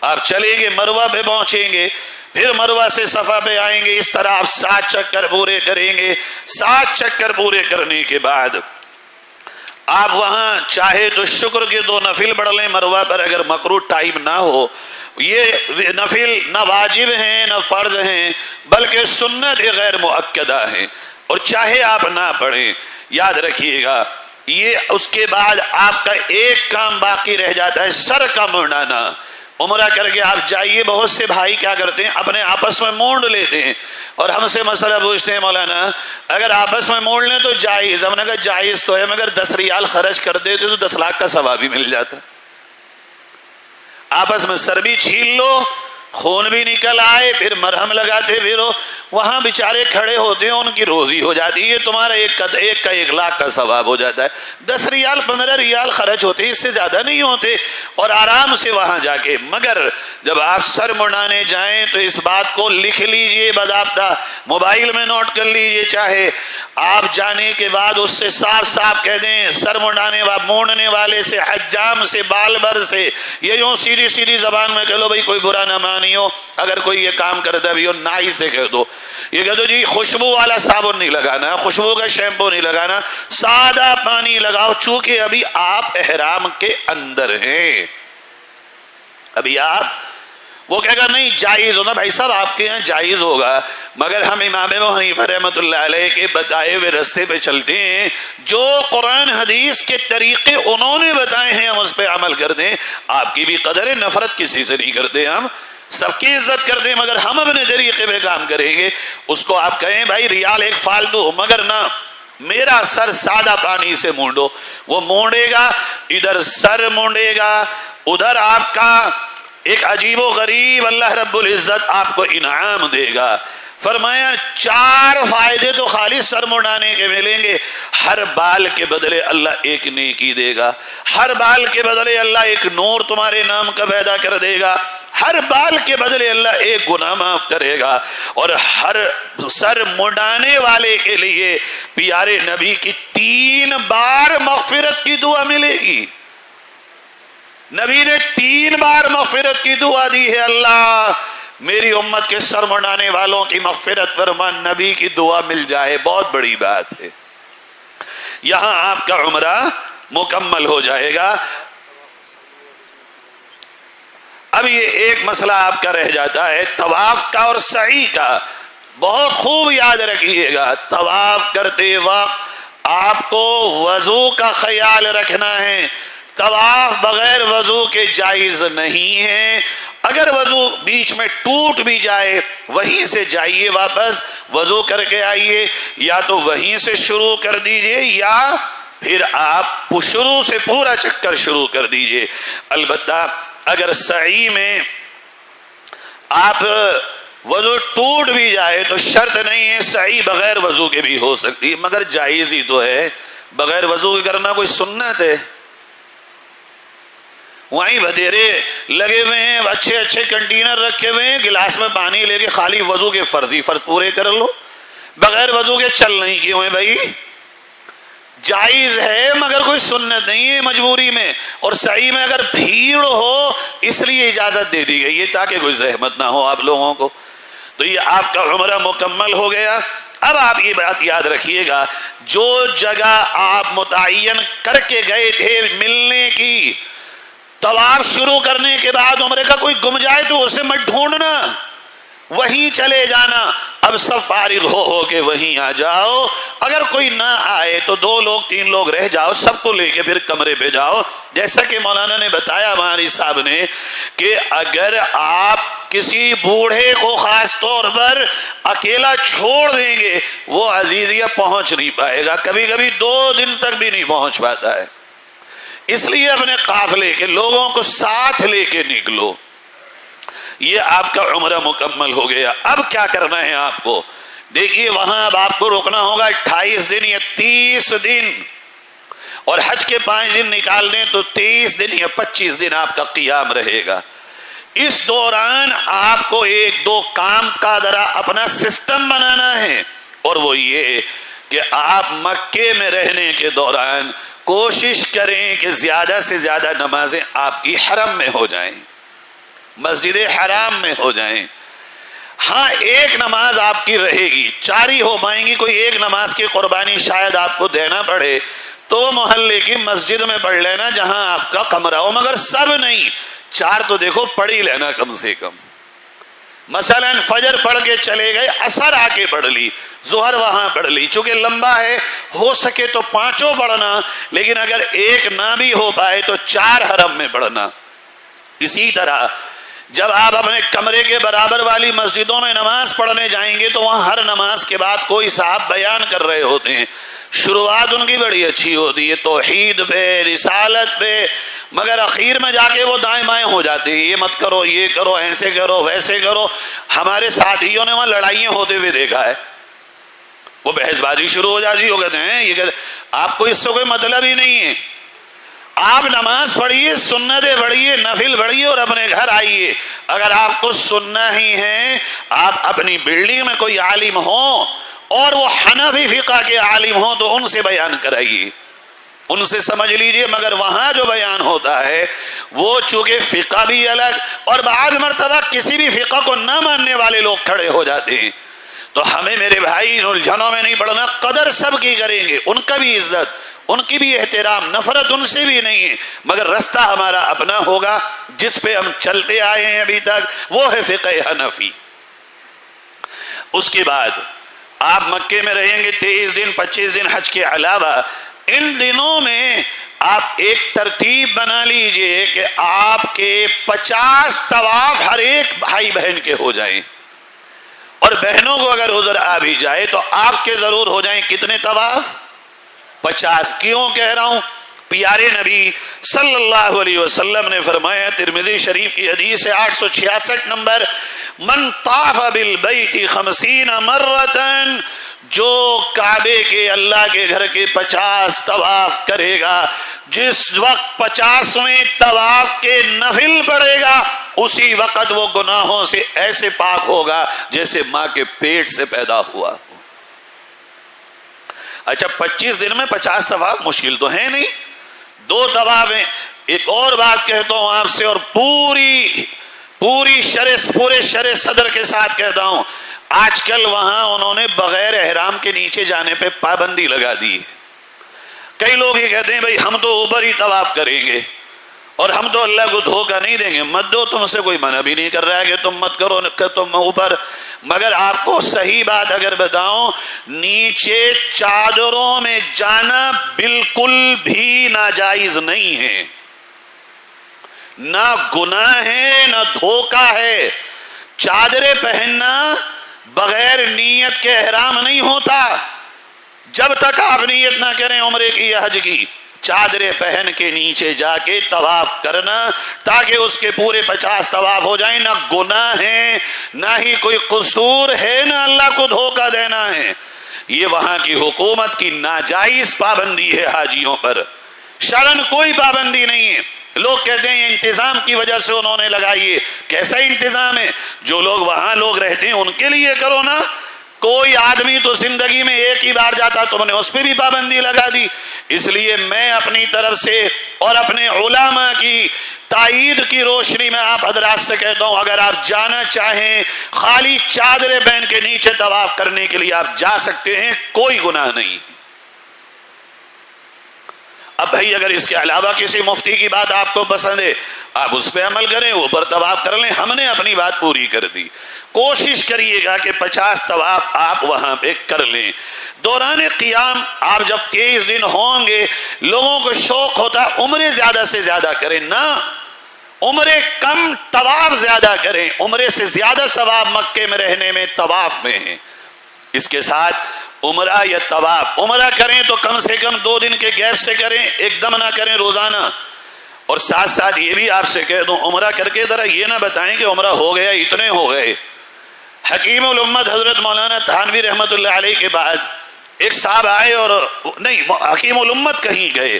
آپ چلیں گے مروہ پہ پہنچیں گے، پھر مروہ سے صفا پہ آئیں گے، اس طرح آپ 7 چکر پورے کریں گے. 7 چکر پورے کرنے کے بعد آپ وہاں چاہے تو شکر کے 2 نفل پڑھ لیں مروہ پر اگر مکروہ ٹائم نہ ہو. یہ نفل نہ واجب ہیں نہ فرض ہیں بلکہ سنت غیر مؤکدہ ہیں، اور چاہے آپ نہ پڑھیں. یاد رکھیے گا یہ اس کے بعد آپ کا ایک کام باقی رہ جاتا ہے، سر کا منڈانا. عمرہ کر کے آپ جائیے، بہت سے بھائی کیا کرتے ہیں اپنے آپس میں مونڈ لیتے ہیں اور ہم سے مسئلہ پوچھتے ہیں مولانا اگر آپس میں مونڈ لیں تو جائز؟ ہم نے کہا جائز تو ہے مگر 10 ریال خرچ کر دیتے تو 10 لاکھ کا ثواب بھی مل جاتا۔ آپس میں سر بھی چھیل لو، خون بھی نکل آئے، پھر مرہم لگاتے پھرو، وہاں بیچارے کھڑے ہوتے ہیں، ان کی روزی ہو جاتی ہے، تمہارا ایک کا 1 لاکھ کا ثواب ہو جاتا ہے۔ 10 ریال 15 ریال خرچ ہوتے ہیں، اس سے زیادہ نہیں ہوتے، اور آرام سے وہاں جا کے۔ مگر جب آپ سر منڈانے جائیں تو اس بات کو لکھ لیجئے، باضابطہ موبائل میں نوٹ کر لیجئے، چاہے آپ جانے کے بعد اس سے صاف صاف کہہ دیں سر مونڈنے والے سے، حجام سے، بال بر سے، یہ یوں سیدھی سیدھی زبان میں کہہ لو بھائی کوئی برا نہ مانیو، اگر کوئی یہ کام کرتا بھی ہو نائی سے کہہ دو، یہ کہہ دو جی خوشبو والا صابن نہیں لگانا، خوشبو کا شیمپو نہیں لگانا، سادہ پانی لگاؤ، چونکہ ابھی آپ احرام کے اندر ہیں، ابھی آپ وہ کہے گا نہیں جائز ہونا، بھائی صاحب آپ کے یہاں جائز ہوگا مگر ہم امام ابو حنیفہ رحمۃ اللہ علیہ کے بتائے ہوئے رستے پہ چلتے ہیں، جو قرآن حدیث کے طریقے انہوں نے بتائے ہیں ہم اس پہ عمل کرتے ہیں۔ آپ کی بھی قدر ہے، نفرت کسی سے نہیں کرتے، ہم سب کی عزت کرتے ہیں مگر ہم اپنے طریقے پہ کام کریں گے۔ اس کو آپ کہیں بھائی ریال 1 فالتو، مگر نہ میرا سر سادہ پانی سے مونڈو، وہ مونڈے گا، ادھر سر مونڈے گا، ادھر آپ کا ایک عجیب و غریب اللہ رب العزت آپ کو انعام دے گا۔ فرمایا 4 فائدے تو خالی سر منڈانے کے ملیں گے، ہر بال کے بدلے اللہ ایک نیکی دے گا، ہر بال کے بدلے اللہ ایک نور تمہارے نام کا پیدا کر دے گا، ہر بال کے بدلے اللہ ایک گناہ معاف کرے گا، اور ہر سر منڈانے والے کے لیے پیارے نبی کی 3 بار مغفرت کی دعا ملے گی۔ نبی نے 3 بار مغفرت کی دعا دی ہے، اللہ میری امت کے سر منڈانے والوں کی مغفرت فرما، نبی کی دعا مل جائے، بہت بڑی بات ہے۔ یہاں آپ کا عمرہ مکمل ہو جائے گا۔ اب یہ ایک مسئلہ آپ کا رہ جاتا ہے طواف کا اور سعی کا، بہت خوب یاد رکھیے گا۔ طواف کرتے وقت آپ کو وضو کا خیال رکھنا ہے، طواف بغیر وضو کے جائز نہیں ہے۔ اگر وضو بیچ میں ٹوٹ بھی جائے وہیں سے جائیے واپس، وضو کر کے آئیے، یا تو وہیں سے شروع کر دیجئے یا پھر آپ شروع سے پورا چکر شروع کر دیجئے۔ البتہ اگر سعی میں آپ وضو ٹوٹ بھی جائے تو شرط نہیں ہے، سعی بغیر وضو کے بھی ہو سکتی ہے، مگر جائز ہی تو ہے، بغیر وضو کے کرنا کوئی سنت ہے؟ وہیں بھدیرے لگے ہوئے ہیں، اچھے اچھے کنٹینر رکھے ہوئے ہیں، گلاس میں پانی لے کے خالی وضو کے فرض پورے کر لو، بغیر وضو کے چل نہیں کیوں ہے بھائی؟ جائز ہے مگر کوئی سنت نہیں ہے مجبوری میں۔ اور سعی میں اگر بھیڑ ہو اس لیے اجازت دے دی گئی ہے تاکہ کوئی زحمت نہ ہو آپ لوگوں کو۔ تو یہ آپ کا عمرہ مکمل ہو گیا۔ اب آپ یہ بات یاد رکھیے گا، جو جگہ آپ متعین کر کے گئے تھے ملنے کی، طواف شروع کرنے کے بعد عمرے کا کوئی گم جائے تو اسے مت ڈھونڈنا، وہیں چلے جانا۔ اب سب فارغ ہو کے وہیں آ جاؤ، اگر کوئی نہ آئے تو 2 لوگ 3 لوگ رہ جاؤ، سب کو لے کے پھر کمرے پہ جاؤ۔ جیسا کہ مولانا نے بتایا ہماری صاحب نے کہ اگر آپ کسی بوڑھے کو خاص طور پر اکیلا چھوڑ دیں گے وہ عزیزیہ پہنچ نہیں پائے گا، کبھی کبھی 2 دن تک بھی نہیں پہنچ پاتا ہے۔ اس لیے اپنے قافلے کے لوگوں کو ساتھ لے کے نکلو۔ یہ آپ کا عمرہ مکمل ہو گیا۔ اب کیا کرنا ہے آپ کو؟ دیکھیے وہاں اب آپ کو رکنا ہوگا 28 دن یا 30 دن، اور حج کے 5 دن نکال دیں تو 23 دن یا 25 دن آپ کا قیام رہے گا۔ اس دوران آپ کو 1-2 کام کا ذرا اپنا سسٹم بنانا ہے، اور وہ یہ کہ آپ مکے میں رہنے کے دوران کوشش کریں کہ زیادہ سے زیادہ نمازیں آپ کی حرم میں ہو جائیں، مسجد حرام میں ہو جائیں۔ ہاں ایک نماز آپ کی رہے گی، 4 ہی ہو پائیں گی، کوئی ایک نماز کی قربانی شاید آپ کو دینا پڑے تو محلے کی مسجد میں پڑھ لینا جہاں آپ کا کمرہ ہو، مگر سب نہیں، 4 تو دیکھو پڑھ ہی لینا کم سے کم۔ مثلا فجر پڑھ کے چلے گئے، عصر آ کے پڑھ لی، ظہر وہاں پڑھ لی، چونکہ لمبا ہے ہو سکے تو 5 پڑھنا، لیکن اگر ایک نہ بھی ہو پائے تو 4 حرم میں پڑھنا۔ اسی طرح جب آپ اپنے کمرے کے برابر والی مسجدوں میں نماز پڑھنے جائیں گے تو وہاں ہر نماز کے بعد کوئی صاحب بیان کر رہے ہوتے ہیں، شروعات ان کی بڑی اچھی ہوتی ہے توحید پہ، رسالت پہ، مگر اخیر میں جا کے وہ دائیں بائیں ہو جاتے ہیں، یہ مت کرو، یہ کرو، ایسے کرو، ویسے کرو۔ ہمارے ساتھیوں نے وہاں لڑائیاں ہوتے ہوئے دیکھا ہے، وہ بحث بازی شروع ہو جاتی، وہ کہتے ہیں یہ کہتے آپ کو اس سے کوئی مطلب ہی نہیں ہے، آپ نماز پڑھیے، سنتیں پڑھیے، نفل پڑھیے اور اپنے گھر آئیے۔ اگر آپ کو سننا ہی ہے، آپ اپنی بلڈنگ میں کوئی عالم ہو اور وہ حنفی فقہ کے عالم ہوں تو ان سے بیان کرائیے، ان سے سمجھ لیجئے۔ مگر وہاں جو بیان ہوتا ہے وہ چونکہ فقہ بھی الگ، اور بعض مرتبہ کسی بھی فقہ کو نہ ماننے والے لوگ کھڑے ہو جاتے ہیں، تو ہمیں میرے بھائی الجھنوں میں نہیں پڑنا، قدر سب کی کریں گے، ان کا بھی عزت، ان کی بھی احترام، نفرت ان سے بھی نہیں ہے، مگر رستہ ہمارا اپنا ہوگا جس پہ ہم چلتے آئے ہیں ابھی تک، وہ ہے فقہ حنفی۔ اس کے بعد آپ مکے میں رہیں گے 23 دن 25 دن حج کے علاوہ، ان دنوں میں آپ ایک ترتیب بنا لیجئے کہ آپ کے 50 طواف ہر ایک بھائی بہن کے ہو جائیں، اور بہنوں کو اگر عذر آ بھی جائے تو آپ کے ضرور ہو جائیں کتنے طواف؟ 50۔ کیوں کہہ رہا ہوں؟ پیارے نبی صلی اللہ علیہ وسلم نے فرمایا، ترمذی شریف کی حدیث ہے 866 نمبر، من طاف بالبیت 50 مرتن، جو کعبے کے اللہ کے گھر کے 50 طواف کرے گا، جس وقت 50ویں طواف کے نفل پڑے گا اسی وقت وہ گناہوں سے ایسے پاک ہوگا جیسے ماں کے پیٹ سے پیدا ہوا۔ اچھا 25 دن میں 50 طواف مشکل تو ہے نہیں، 2 طواف ہیں۔ ایک اور بات کہتا ہوں آپ سے، اور پورے شرع صدر کے ساتھ کہتا ہوں، آج کل وہاں انہوں نے بغیر احرام کے نیچے جانے پہ پابندی لگا دی۔ کئی لوگ یہ کہتے ہیں بھئی ہم تو اوپر ہی طواف کریں گے اور ہم تو اللہ کو دھوکہ نہیں دیں گے۔ مت دو، تم سے کوئی منع بھی نہیں کر رہا ہے کہ تم مت کرو کہ تم اوپر، مگر آپ کو صحیح بات اگر بتاؤں، نیچے چادروں میں جانا بالکل بھی ناجائز نہیں ہے، نہ گناہ ہے نہ دھوکہ ہے۔ چادریں پہننا بغیر نیت کے احرام نہیں ہوتا، جب تک آپ نیت نہ کریں عمرے کی یا حج کی۔ چادریں پہن کے نیچے جا کے طواف کرنا تاکہ اس کے پورے 50 طواف ہو جائیں، نہ گناہ ہے نہ ہی کوئی قصور ہے، نہ اللہ کو دھوکہ دینا ہے۔ یہ وہاں کی حکومت کی ناجائز پابندی ہے حاجیوں پر، شرعاً کوئی پابندی نہیں ہے۔ لوگ کہتے ہیں انتظام کی وجہ سے انہوں نے لگائی ہے، کیسا انتظام ہے؟ جو لوگ وہاں لوگ رہتے ہیں ان کے لیے کرو نا۔ کوئی آدمی تو زندگی میں ایک ہی بار جاتا، تم نے اس پہ بھی پابندی لگا دی۔ اس لیے میں اپنی طرف سے اور اپنے علماء کی تائید کی روشنی میں آپ حضرات سے کہتا ہوں، اگر آپ جانا چاہیں خالی چادریں پہن کے نیچے طواف کرنے کے لیے آپ جا سکتے ہیں، کوئی گناہ نہیں۔ اب بھائی اگر اس کے علاوہ کسی مفتی کی بات آپ کو پسند ہے، آپ اس پہ عمل کریں، اوپر طواف کر لیں، ہم نے اپنی بات پوری کر دی۔ کوشش کریے گا کہ 50 طواف آپ وہاں پہ کر لیں۔ دوران قیام آپ جب 23 دن ہوں گے، لوگوں کو شوق ہوتا ہے عمرے زیادہ سے زیادہ کریں، نہ عمرے کم طواف زیادہ کریں۔ عمرے سے زیادہ ثواب مکے میں رہنے میں طواف میں ہے۔ اس کے ساتھ عمرہ یا طواف، عمرہ کریں تو کم سے کم 2 دن کے گیپ سے کریں، ایک دم نہ کریں روزانہ۔ اور ساتھ ساتھ یہ بھی آپ سے کہہ دوں، عمرہ کر کے ذرا یہ نہ بتائیں کہ عمرہ ہو گیا اتنے ہو گئے۔ حکیم الامت حضرت مولانا تھانوی رحمت اللہ علیہ کے پاس ایک صاحب آئے، اور نہیں حکیم الامت کہیں گئے،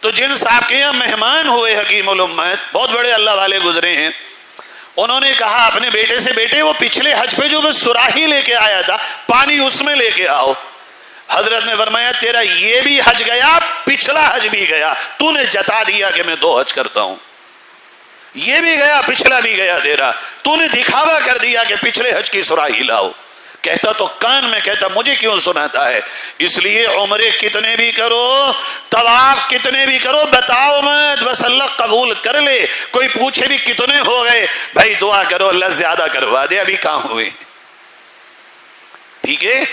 تو جن صاحب کے یہاں مہمان ہوئے حکیم الامت، بہت بڑے اللہ والے گزرے ہیں، انہوں نے کہا اپنے بیٹے سے، بیٹے وہ پچھلے حج پہ جو میں سراہی لے کے آیا تھا پانی اس میں لے کے آؤ۔ حضرت نے فرمایا تیرا یہ بھی حج گیا، پچھلا حج بھی گیا، تو نے جتا دیا کہ میں 2 حج کرتا ہوں، یہ بھی گیا پچھلا بھی گیا تیرا، تو نے دکھاوا کر دیا کہ پچھلے حج کی سراہی لاؤ۔ کہتا تو کان میں کہتا مجھے کیوں سناتا ہے؟ اس لیے عمرے کتنے بھی کرو، طواف کتنے بھی کرو، بتاؤ مت، بس اللہ قبول کر لے۔ کوئی پوچھے بھی کتنے ہو گئے، بھائی دعا کرو اللہ زیادہ کروا دے، ابھی کہاں ہوئے؟ ٹھیک ہے،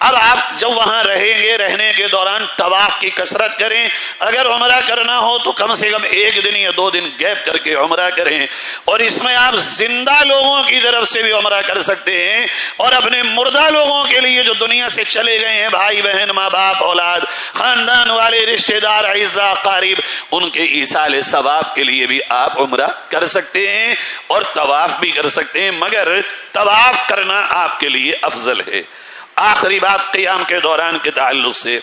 اب آپ جب وہاں رہیں گے، رہنے کے دوران طواف کی کثرت کریں. اگر عمرہ کرنا ہو تو کم سے کم 1 دن یا 2 دن گیپ کر کے عمرہ کریں. اور اس میں آپ زندہ لوگوں کی طرف سے بھی عمرہ کر سکتے ہیں، اور اپنے مردہ لوگوں کے لیے جو دنیا سے چلے گئے ہیں، بھائی بہن، ماں باپ، اولاد، خاندان والے، رشتہ دار، اعزاء، قاریب، ان کے ایصال ثواب کے لیے بھی آپ عمرہ کر سکتے ہیں اور طواف بھی کر سکتے ہیں، مگر طواف کرنا آپ کے لیے افضل ہے. آخری بات قیام کے دوران کے تعلق سے،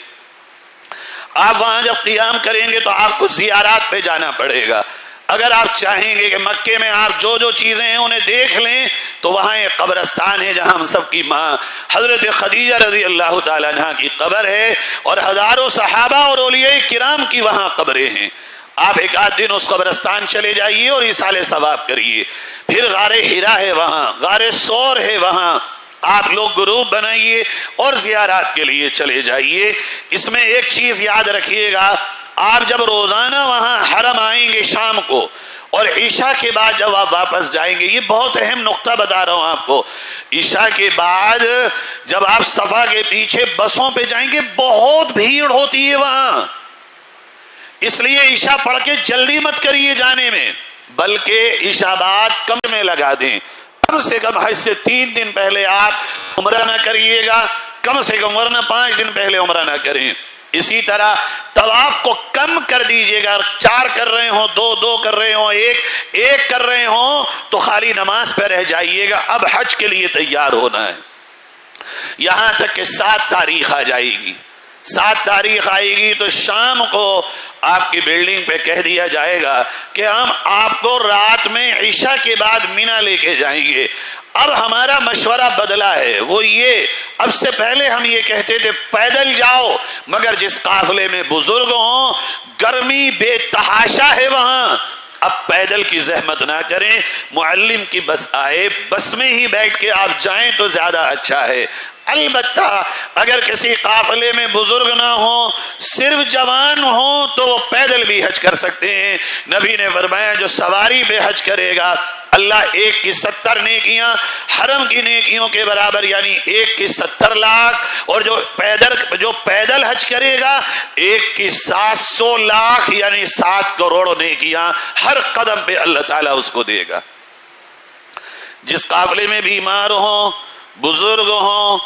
آپ وہاں جب قیام کریں گے تو آپ کو زیارات پہ جانا پڑے گا. اگر آپ چاہیں گے کہ مکے میں آپ جو جو چیزیں ہیں انہیں دیکھ لیں تو وہاں ایک قبرستان ہے جہاں ہم سب کی ماں حضرت خدیجہ رضی اللہ تعالیٰ عنہ کی قبر ہے، اور ہزاروں صحابہ اور اولیاء کرام کی وہاں قبریں ہیں. آپ 1 آدھ دن اس قبرستان چلے جائیے اور ایصال ثواب کریے. پھر غار حرا ہے وہاں، غار ثور ہے وہاں، آپ لوگ گروپ بنائیے اور زیارات کے لیے چلے جائیے. اس میں ایک چیز یاد رکھیے گا، آپ جب روزانہ وہاں حرم آئیں گے شام کو اور عشاء کے بعد جب آپ واپس جائیں گے، یہ بہت اہم نقطہ بتا رہا ہوں آپ کو، عشاء کے بعد جب آپ صفا کے پیچھے بسوں پہ جائیں گے بہت بھیڑ ہوتی ہے وہاں، اس لیے عشاء پڑھ کے جلدی مت کریے جانے میں، بلکہ عشاء بعد کم میں لگا دیں. کم سے کم حج سے 3 دن پہلے آپ عمرہ نہ کریے گا، کم سے کم، ورنہ 5 دن پہلے عمرہ نہ کریں. اسی طرح طواف کو کم کر دیجئے گا، 4 کر رہے ہوں، 2 کر رہے ہوں، 1 کر رہے ہوں تو خالی نماز پہ رہ جائیے گا. اب حج کے لیے تیار ہونا ہے. یہاں تک کہ 7 تاریخ آ جائے گی. 7 تاریخ آئے گی تو شام کو آپ کی بلڈنگ پہ کہہ دیا جائے گا کہ ہم آپ کو رات میں عشاء کے بعد مینا لے کے جائیں گے. اب ہمارا مشورہ بدلا ہے، وہ یہ، اب سے پہلے ہم یہ کہتے تھے پیدل جاؤ، مگر جس قافلے میں بزرگ ہوں، گرمی بے تحاشا ہے وہاں، اب پیدل کی زحمت نہ کریں، معلم کی بس آئے، بس میں ہی بیٹھ کے آپ جائیں تو زیادہ اچھا ہے. البتہ اگر کسی قافلے میں بزرگ نہ ہوں، صرف جوان ہوں، تو وہ پیدل بھی حج کر سکتے ہیں. نبی نے فرمایا جو سواری پہ حج کرے گا اللہ 1 کی 70 نیکیاں حرم کی نیکیوں کے برابر، یعنی 1 کی 70 لاکھ، اور جو پیدل حج کرے گا 1 کی 700 لاکھ یعنی 7 کروڑ نیکیاں ہر قدم پہ اللہ تعالیٰ اس کو دے گا. جس قافلے میں بیمار ہوں، بزرگ ہوں،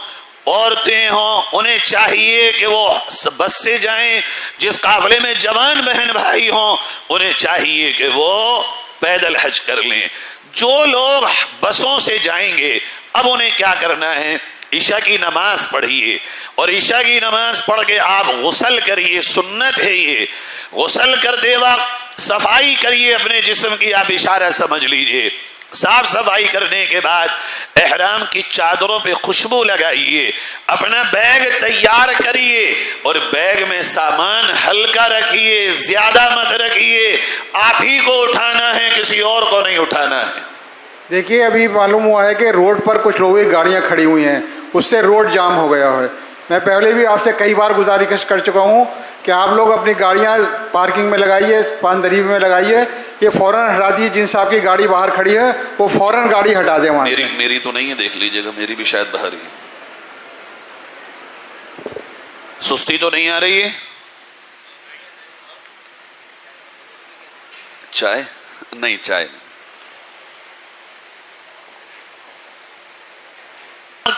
عورتیں ہوں، انہیں چاہیے کہ وہ بس سے جائیں. جس قافلے میں جوان بہن بھائی ہوں انہیں چاہیے کہ وہ پیدل حج کر لیں. جو لوگ بسوں سے جائیں گے اب انہیں کیا کرنا ہے، عشاء کی نماز پڑھیے، اور عشاء کی نماز پڑھ کے آپ غسل کریے، سنت ہے یہ. غسل کرتے وقت صفائی کریے اپنے جسم کی، آپ اشارہ سمجھ لیجئے. صاف صفائی کرنے کے بعد احرام کی چادروں پہ خوشبو لگائیے، اپنا بیگ تیار کریے، اور بیگ میں سامان ہلکا رکھیے، زیادہ مت رکھیے. آپ ہی کو اٹھانا ہے، کسی اور کو نہیں اٹھانا ہے. دیکھیے ابھی معلوم ہوا ہے کہ روڈ پر کچھ لوگوں کی گاڑیاں کھڑی ہوئی ہیں، اس سے روڈ جام ہو گیا ہے. میں پہلے بھی آپ سے کئی بار گزارش کر چکا ہوں کہ آپ لوگ اپنی گاڑیاں پارکنگ میں لگائیے، پاندری میں لگائیے، یہ فوراً ہٹا دیجیے. جن صاحب کی گاڑی باہر کھڑی ہے وہ فوراً گاڑی ہٹا دیں وہاں سے. میری تو نہیں ہے، دیکھ لیجیے گا، میری بھی شاید باہر ہی. سستی تو نہیں آ رہی ہے؟ چائے نہیں، چائے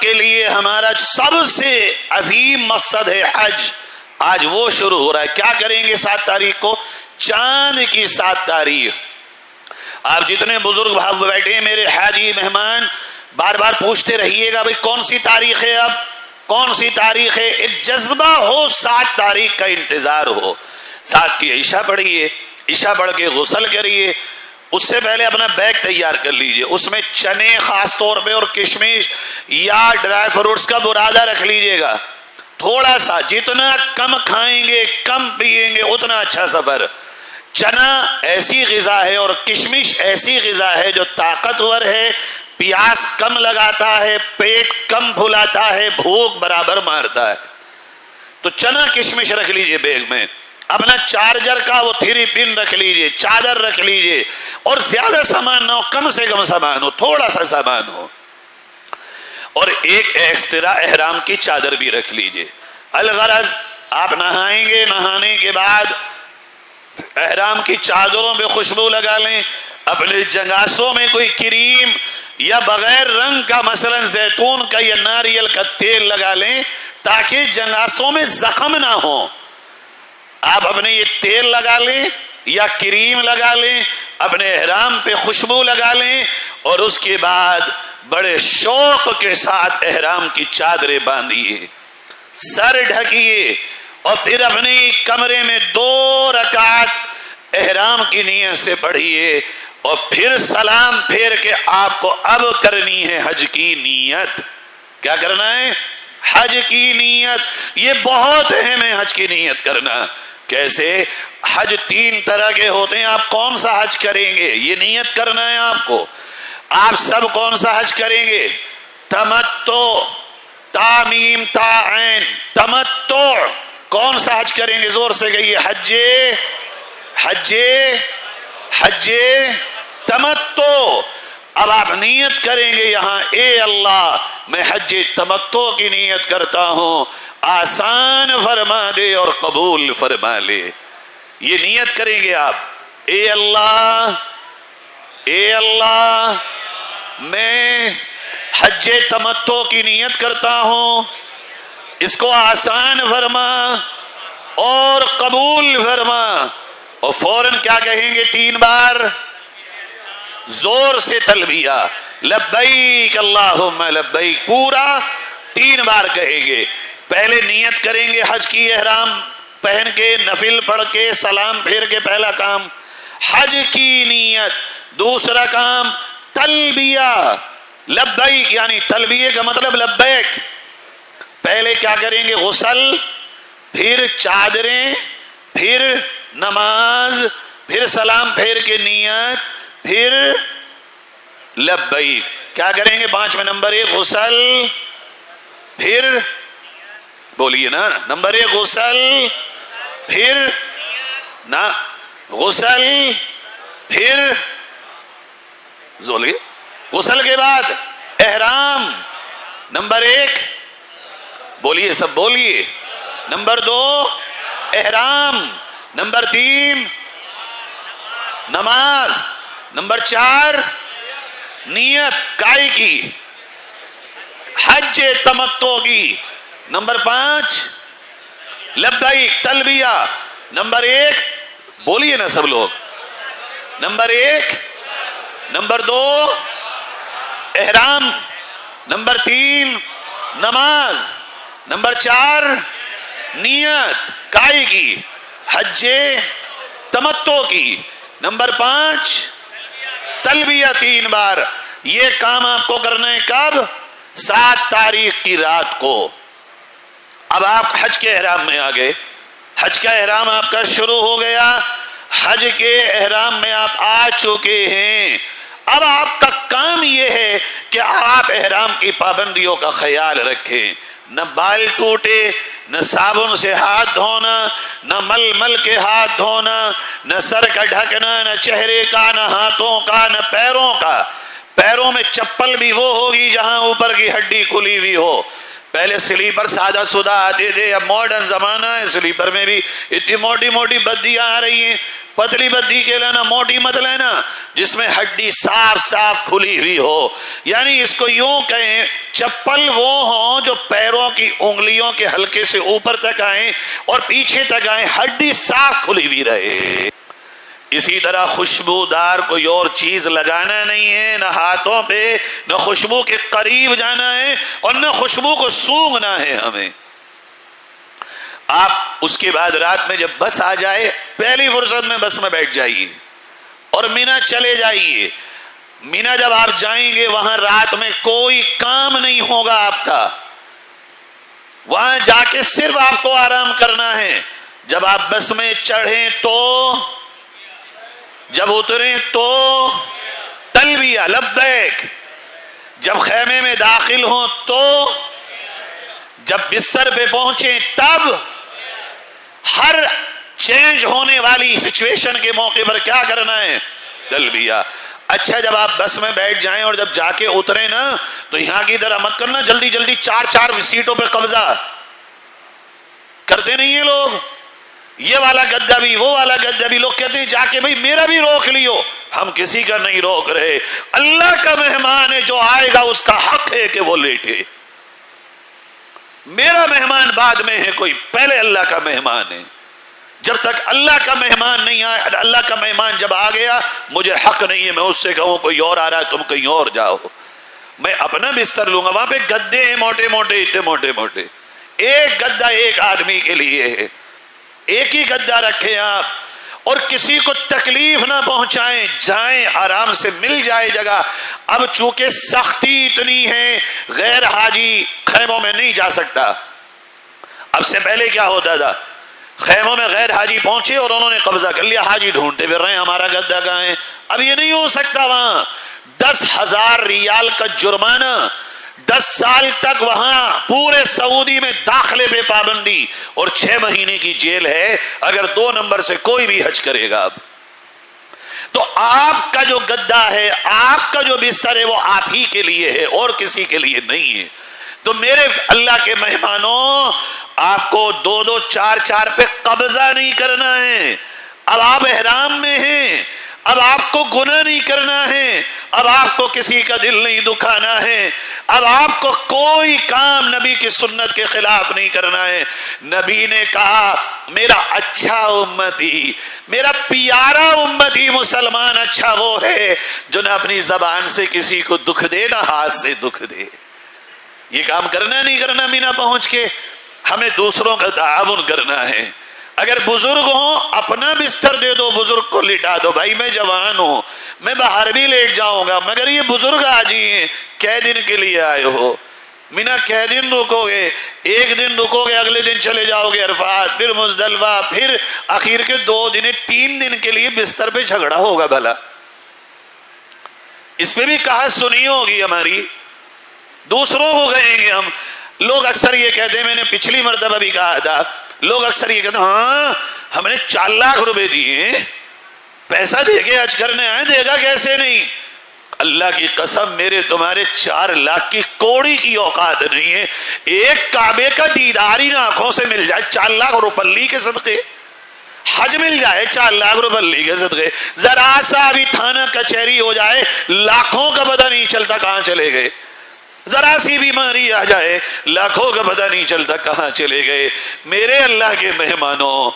کے لیے ہمارا سب سے عظیم مقصد ہے حج. آج وہ شروع ہو رہا ہے. کیا کریں گے 7 تاریخ کو؟ چاند کی 7 تاریخ. آپ جتنے بزرگ بھائی بیٹھے ہیں میرے حاجی مہمان، بار بار پوچھتے رہیے گا بھئی کون سی تاریخ ہے، اب کون سی تاریخ ہے. ایک جذبہ ہو، 7 تاریخ کا انتظار ہو. 7 کی عشاء پڑھیے، عشاء پڑھ کے غسل کریے. اس سے پہلے اپنا بیگ تیار کر لیجئے، اس میں چنے خاص طور پہ اور کشمش یا ڈرائی فروٹس کا برادہ رکھ لیجئے گا. تھوڑا سا، جتنا کم کھائیں گے کم پیئیں گے اتنا اچھا سفر. چنا ایسی غذا ہے اور کشمش ایسی غذا ہے جو طاقتور ہے، پیاس کم لگاتا ہے، پیٹ کم پھلاتا ہے، بھوک برابر مارتا ہے. تو چنا کشمش رکھ لیجئے بیگ میں. اپنا چارجر کا وہ 3 پن رکھ لیجئے، چادر رکھ لیجئے، اور زیادہ سامان نہ ہو، کم سے کم سامان ہو، تھوڑا سا سامان ہو. اور ایک ایکسٹرا احرام کی چادر بھی رکھ لیجئے. الغرض آپ نہائیں گے, نہانے کے بعد احرام کی چادروں پہ خوشبو لگا لیں, اپنے جنگاسوں میں کوئی کریم یا بغیر رنگ کا مثلا زیتون کا یا ناریل کا تیل لگا لیں تاکہ جنگاسوں میں زخم نہ ہو. آپ اپنے یہ تیل لگا لیں یا کریم لگا لیں, اپنے احرام پہ خوشبو لگا لیں, اور اس کے بعد بڑے شوق کے ساتھ احرام کی چادریں باندھیے, سر ڈھکیے, اور پھر اپنے کمرے میں 2 رکعت احرام کی نیت سے پڑھیے, اور پھر سلام پھیر کے آپ کو اب کرنی ہے حج کی نیت. کیا کرنا ہے؟ حج کی نیت. یہ بہت اہم ہے حج کی نیت کرنا. کیسے؟ حج 3 طرح کے ہوتے ہیں. آپ کون سا حج کریں گے یہ نیت کرنا ہے آپ کو. آپ سب کون سا حج کریں گے؟ تمتع, تامیم تا عین, تمتع. کون سا حج کریں گے؟ زور سے کہیے. حج تمتع. اب آپ نیت کریں گے یہاں, اے اللہ میں حج تمتع کی نیت کرتا ہوں, آسان فرما دے اور قبول فرما لے. یہ نیت کریں گے آپ, اے اللہ میں حج تمتع کی نیت کرتا ہوں, اس کو آسان فرما اور قبول فرما. اور فوراً کیا کہیں گے؟ 3 بار زور سے تلبیہ, لبیک اللہم لبیک, پورا 3 بار کہیں گے. پہلے نیت کریں گے حج کی احرام پہن کے, نفل پڑھ کے, سلام پھیر کے. پہلا کام حج کی نیت. دوسرا کام تلبیہ, لبیک یعنی تلبیہ کا مطلب لبیک. پہلے کیا کریں گے؟ غسل, پھر چادریں, پھر نماز, پھر سلام پھیر کے نیت, پھر لبیک. کیا کریں گے؟ 5 نمبر 1 غسل, پھر بولیے نا, نمبر 1 غسل, پھر نا غسل, پھر غسل کے بعد احرام. نمبر 1 بولیے, سب بولیے. نمبر 2 احرام. نمبر 3 نماز. نمبر 4 نیت کائی کی, حج تمتع کی. نمبر 5 لبیک تلبیہ. نمبر 1 بولیے نا سب لوگ. نمبر 1 نمبر 2 احرام. نمبر 3 نماز. نمبر 4 نیت کائی کی, حج تمتع کی. نمبر 5 تلبیہ 3 بار. یہ کام آپ کو کرنا ہے کب؟ 7 تاریخ کی رات کو. اب آپ حج کے احرام میں آ گئے, حج کا احرام آپ کا شروع ہو گیا, حج کے احرام میں آپ آ چکے ہیں. اب آپ کا کام یہ ہے کہ آپ احرام کی پابندیوں کا خیال رکھیں. نہ بال ٹوٹے, نہ صابن سے ہاتھ دھونا, نہ مل مل کے ہاتھ دھونا, نہ سر کا ڈھکنا, نہ چہرے کا, نہ ہاتھوں کا, نہ پیروں کا. پیروں میں چپل بھی وہ ہوگی جہاں اوپر کی ہڈی کھلی ہوئی ہو. پہلے سلیپر سادہ سودہ آتے تھے, اب ماڈرن زمانہ ہے, سلیپر میں بھی اتنی موٹی موٹی بدیاں آ رہی ہیں. پتلی بدی کے لینا, موٹی مت لینا, جس میں ہڈی صاف صاف کھلی ہوئی ہو. یعنی اس کو یوں کہیں, چپل وہ ہوں جو پیروں کی انگلیوں کے ہلکے سے اوپر تک آئیں اور پیچھے تک آئیں, ہڈی صاف کھلی ہوئی رہے. اسی طرح خوشبودار کوئی اور چیز لگانا نہیں ہے, نہ ہاتھوں پہ, نہ خوشبو کے قریب جانا ہے, اور نہ خوشبو کو سونگھنا ہے ہمیں. آپ اس کے بعد رات میں جب بس آ جائے, پہلی فرصت میں بس میں بیٹھ جائیے اور مینا چلے جائیے. مینا جب آپ جائیں گے وہاں رات میں کوئی کام نہیں ہوگا آپ کا, وہاں جا کے صرف آپ کو آرام کرنا ہے. جب آپ بس میں چڑھیں تو, جب اتریں تو تلبیہ لبیک, جب خیمے میں داخل ہوں تو, جب بستر پہ پہنچیں تب, ہر چینج ہونے والی سچویشن کے موقع پر کیا کرنا ہے؟ تلبیہ. اچھا جب آپ بس میں بیٹھ جائیں اور جب جا کے اترے نا تو یہاں کی طرح مت کرنا جلدی جلدی 4 سیٹوں پہ قبضہ کرتے نہیں ہیں لوگ. یہ والا گدا بھی وہ والا گدا بھی. لوگ کہتے ہیں جا کے بھائی میرا بھی روک لیو. ہم کسی کا نہیں روک رہے. اللہ کا مہمان ہے جو آئے گا اس کا حق ہے کہ وہ لیٹے. میرا مہمان بعد میں ہے کوئی, پہلے اللہ کا مہمان ہے. جب تک اللہ کا مہمان نہیں آیا, اللہ کا مہمان جب آ گیا مجھے حق نہیں ہے میں اس سے کہوں کوئی اور آ رہا ہے تم کہیں اور جاؤ. میں اپنا بستر لوں گا. وہاں پہ گدے ہیں موٹے موٹے, اتنے موٹے موٹے. ایک گدا ایک آدمی کے لیے ہے. ایک ہی گدا رکھیں آپ اور کسی کو تکلیف نہ پہنچائیں. جائیں آرام سے مل جائے جگہ. اب چونکہ سختی اتنی ہے غیر حاجی خیموں میں نہیں جا سکتا. اب سے پہلے کیا ہوتا تھا, خیموں میں غیر حاجی پہنچے اور انہوں نے قبضہ کر لیا, حاجی ڈھونڈتے پھر رہے ہیں ہمارا گدا کہاں ہے. اب یہ نہیں ہو سکتا. وہاں 10,000 ریال کا جرمانہ, 10 سال تک وہاں پورے سعودی میں داخلے پہ پابندی اور 6 مہینے کی جیل ہے اگر 2 نمبر سے کوئی بھی حج کرے گا. اب تو آپ کا جو گدا ہے, آپ کا جو بستر ہے وہ آپ ہی کے لیے ہے اور کسی کے لیے نہیں ہے. تو میرے اللہ کے مہمانوں, آپ کو 2 4 پہ قبضہ نہیں کرنا ہے. اب آپ احرام میں ہیں, اب آپ کو گناہ نہیں کرنا ہے, اب آپ کو کسی کا دل نہیں دکھانا ہے, اب آپ کو کوئی کام نبی کی سنت کے خلاف نہیں کرنا ہے. نبی نے کہا میرا اچھا امتی, میرا پیارا امتی مسلمان اچھا وہ ہے جو نہ اپنی زبان سے کسی کو دکھ دے نہ ہاتھ سے دکھ دے. یہ کام کرنا نہیں کرنا مینا پہنچ کے, ہمیں دوسروں کا تعاون کرنا ہے. اگر بزرگ ہوں اپنا بستر دے دو, بزرگ کو لٹا دو. بھائی میں جوان ہوں, میں باہر بھی لیٹ جاؤں گا, مگر یہ بزرگ آج ہی ہیں. کئے دن کے لیے آئے ہو مینا, کئے دن رکو گے؟ 1 دن رکو گے, اگلے دن چلے جاؤ گے عرفات, پھر مزدلفہ, پھر آخر کے 2 دن 3 دن کے لیے بستر پہ جھگڑا ہوگا. بھلا اس پہ بھی کہا سنی ہوگی ہماری, دوسروں کو کہیں گے ہم. لوگ اکثر یہ کہتے ہیں, میں نے پچھلی مرتبہ بھی کہا تھا, لوگ اکثر یہ کہتے ہیں ہاں ہم نے 4 لاکھ روپے دیے, پیسہ دے کے حج کرنے آئے, دے گا کیسے نہیں. اللہ کی قسم میرے تمہارے 4 لاکھ کی کوڑی کی اوقات نہیں ہے. ایک کعبے کا دیدار ہی نہ آنکھوں سے مل جائے 4 لاکھ روپلی کے صدقے, حج مل جائے 4 لاکھ روپلی کے صدقے. ذرا سا بھی تھانہ کچہری ہو جائے لاکھوں کا پتہ نہیں چلتا کہاں چلے گئے. ذرا سی بیماری آ جائے لاکھوں کا پتہ نہیں چلتا کہاں چلے گئے. میرے اللہ کے مہمانوں,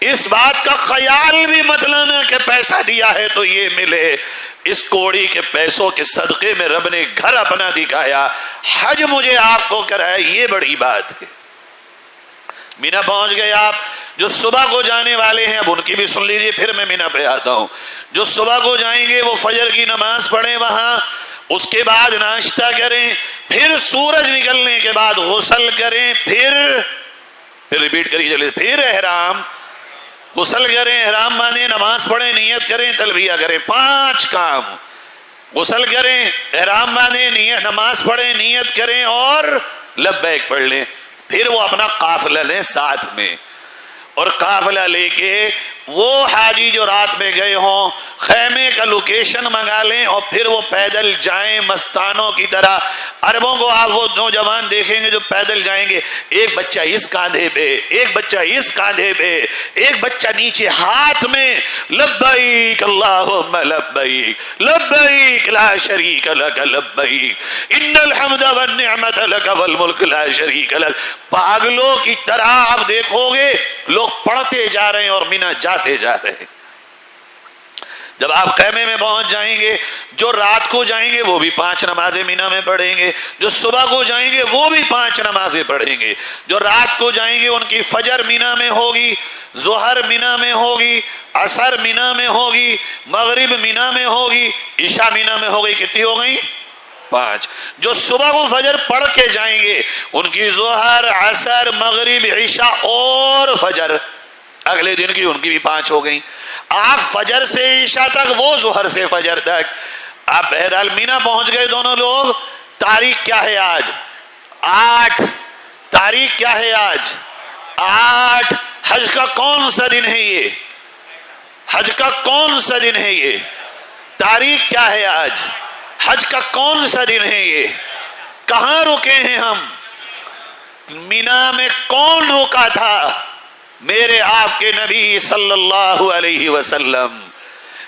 اس بات کا خیال بھی مت لانا کہ پیسہ دیا ہے تو یہ ملے. اس کوڑی کے پیسوں کے صدقے میں رب نے گھر اپنا دکھایا, حج مجھے آپ کو کرایا, یہ بڑی بات ہے. مینا پہنچ گئے آپ. جو صبح کو جانے والے ہیں اب ان کی بھی سن لیجیے, پھر میں مینا پہ آتا ہوں. جو صبح کو جائیں گے وہ فجر کی نماز پڑھیں وہاں, اس کے بعد ناشتہ کریں, پھر سورج نکلنے کے بعد غسل کریں, پھر ریپیٹ کریے چلے, پھر احرام, غسل کریں, احرام باندھیں, نماز پڑھیں, نیت کریں, تلبیہ کریں. 5 کام. غسل کریں, احرام باندھیں, نیت, نماز پڑھیں, نیت کریں اور لبیک پڑھ لیں. پھر وہ اپنا قافلہ لیں ساتھ میں, اور قافلہ لے کے وہ حاجی جو رات میں گئے ہوں خیمے کا لوکیشن منگا لیں اور پھر وہ پیدل جائیں مستانوں کی طرح. عربوں کو آپ وہ نوجوان دیکھیں گے جو پیدل جائیں گے, ایک بچہ اس کاندھے پہ, ایک بچہ اس کاندھے پہ, ایک بچہ نیچے ہاتھ میں, لبیک اللہم لبیک لبیک لا شریک لک لبیک ان الحمد والنعمت لک والملک لا شریک لک. پاگلوں کی طرح آپ دیکھو گے لوگ پڑھتے جا رہے ہیں اور مینا جاتے جا رہے ہیں. جب آپ خیمے میں پہنچ جائیں گے, جو رات کو جائیں گے وہ بھی 5 نمازیں مینا میں پڑھیں گے, جو صبح کو جائیں گے وہ بھی 5 نمازیں پڑھیں گے. جو رات کو جائیں گے ان کی فجر مینا میں ہوگی, ظہر مینا میں ہوگی, عصر مینا میں ہوگی, مغرب مینا میں ہوگی, عشاء مینا میں ہوگی. کتنی ہو گئی؟ 5. جو صبح کو فجر پڑھ کے جائیں گے ان کی ظہر, عصر, مغرب, عشاء اور فجر اگلے دن کی, ان کی بھی 5 ہو گئی. آپ فجر سے عشاء تک, وہ ظہر سے فجر تک. آپ بہرحال مینا پہنچ گئے دونوں لوگ. تاریخ کیا ہے آج؟ 8. تاریخ کیا ہے آج؟ 8. حج کا کون سا دن ہے یہ؟ حج کا کون سا دن ہے یہ؟ تاریخ کیا ہے آج؟ حج کا کون سا دن ہے یہ؟ کہاں رکے ہیں ہم؟ مینا میں کون رکا تھا؟ میرے آپ کے نبی صلی اللہ علیہ وسلم.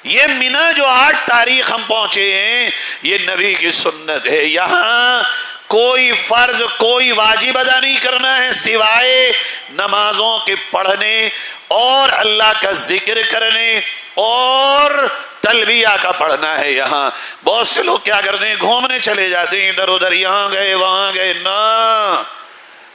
یہ مینا جو 8 تاریخ ہم پہنچے ہیں یہ نبی کی سنت ہے. یہاں کوئی فرض کوئی واجب ادا نہیں کرنا ہے سوائے نمازوں کے پڑھنے اور اللہ کا ذکر کرنے اور تلبیہ کا پڑھنا ہے. یہاں بہت سے لوگ کیا کرتے ہیں؟ گھومنے چلے جاتے ہیں ادھر ادھر، یہاں گئے وہاں گئے. نہ،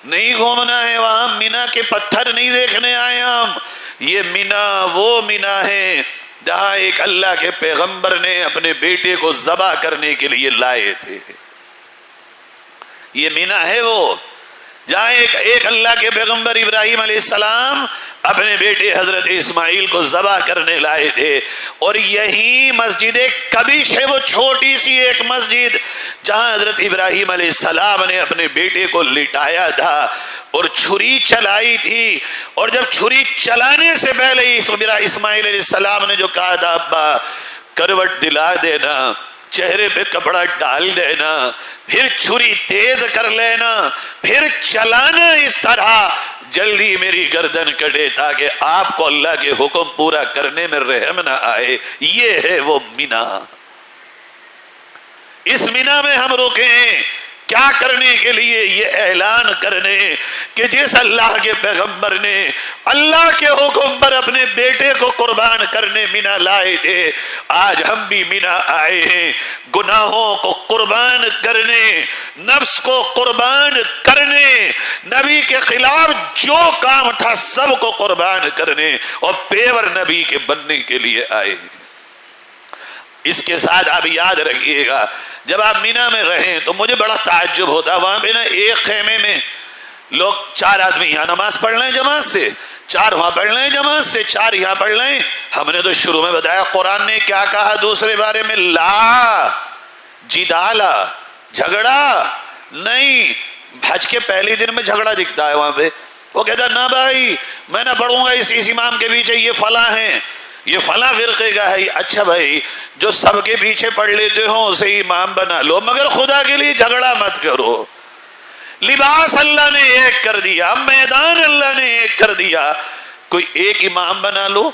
نہیں گھومنا ہے وہاں. مینا کے پتھر نہیں دیکھنے آئے ہم. یہ مینا وہ مینا ہے جہاں ایک اللہ کے پیغمبر نے اپنے بیٹے کو ذبح کرنے کے لیے لائے تھے. یہ مینا ہے وہ جہاں ایک اللہ کے پیغمبر ابراہیم علیہ السلام اپنے بیٹے حضرت اسماعیل کو ذبح کرنے لائے تھے. اور یہی مسجد کبیش ہے، وہ چھوٹی سی ایک مسجد جہاں حضرت ابراہیم علیہ السلام نے اپنے بیٹے کو لٹایا تھا اور چھری چلائی تھی. اور جب چھری چلانے سے پہلے اسماعیل علیہ السلام نے جو کہا تھا، ابا کروٹ دلا دینا، چہرے پہ کپڑا ڈال دینا، پھر چھری تیز کر لینا، پھر چلانا اس طرح جلدی میری گردن کٹے تاکہ آپ کو اللہ کے حکم پورا کرنے میں رحم نہ آئے. یہ ہے وہ مینا. اس مینا میں ہم رکے ہیں کیا کرنے کے لیے؟ یہ اعلان کرنے کہ جس اللہ کے پیغمبر نے اللہ کے حکم پر اپنے بیٹے کو قربان کرنے مینا لائے تھے، آج ہم بھی مینا آئے ہیں گناہوں کو قربان کرنے، نفس کو قربان کرنے، نبی کے خلاف جو کام تھا سب کو قربان کرنے اور پیور نبی کے بننے کے لیے آئے. اس کے ساتھ آپ یاد رکھیے گا جب آپ مینا میں رہیں تو مجھے بڑا تعجب ہوتا. وہاں پہ نا ایک خیمے میں لوگ 4 آدمی یہاں نماز پڑھ لیں جماعت سے، 4 وہاں پڑھ لیں جماعت سے، 4 یہاں پڑھ لیں. ہم نے تو شروع میں بتایا قرآن نے کیا کہا دوسرے بارے میں؟ لا جدالا، جھگڑا نہیں. حج کے پہلے دن میں جھگڑا دکھتا ہے وہاں پہ. وہ کہتا ہے نہ بھائی میں نہ پڑھوں گا اس امام کے پیچھے، یہ فلاں ہیں، یہ فلاں فرقے کا ہے. اچھا بھائی جو سب کے پیچھے پڑھ لیتے ہو اسے امام بنا لو، مگر خدا کے لیے جھگڑا مت کرو. لباس اللہ نے ایک کر دیا، میدان اللہ نے ایک کر دیا، کوئی ایک امام بنا لو،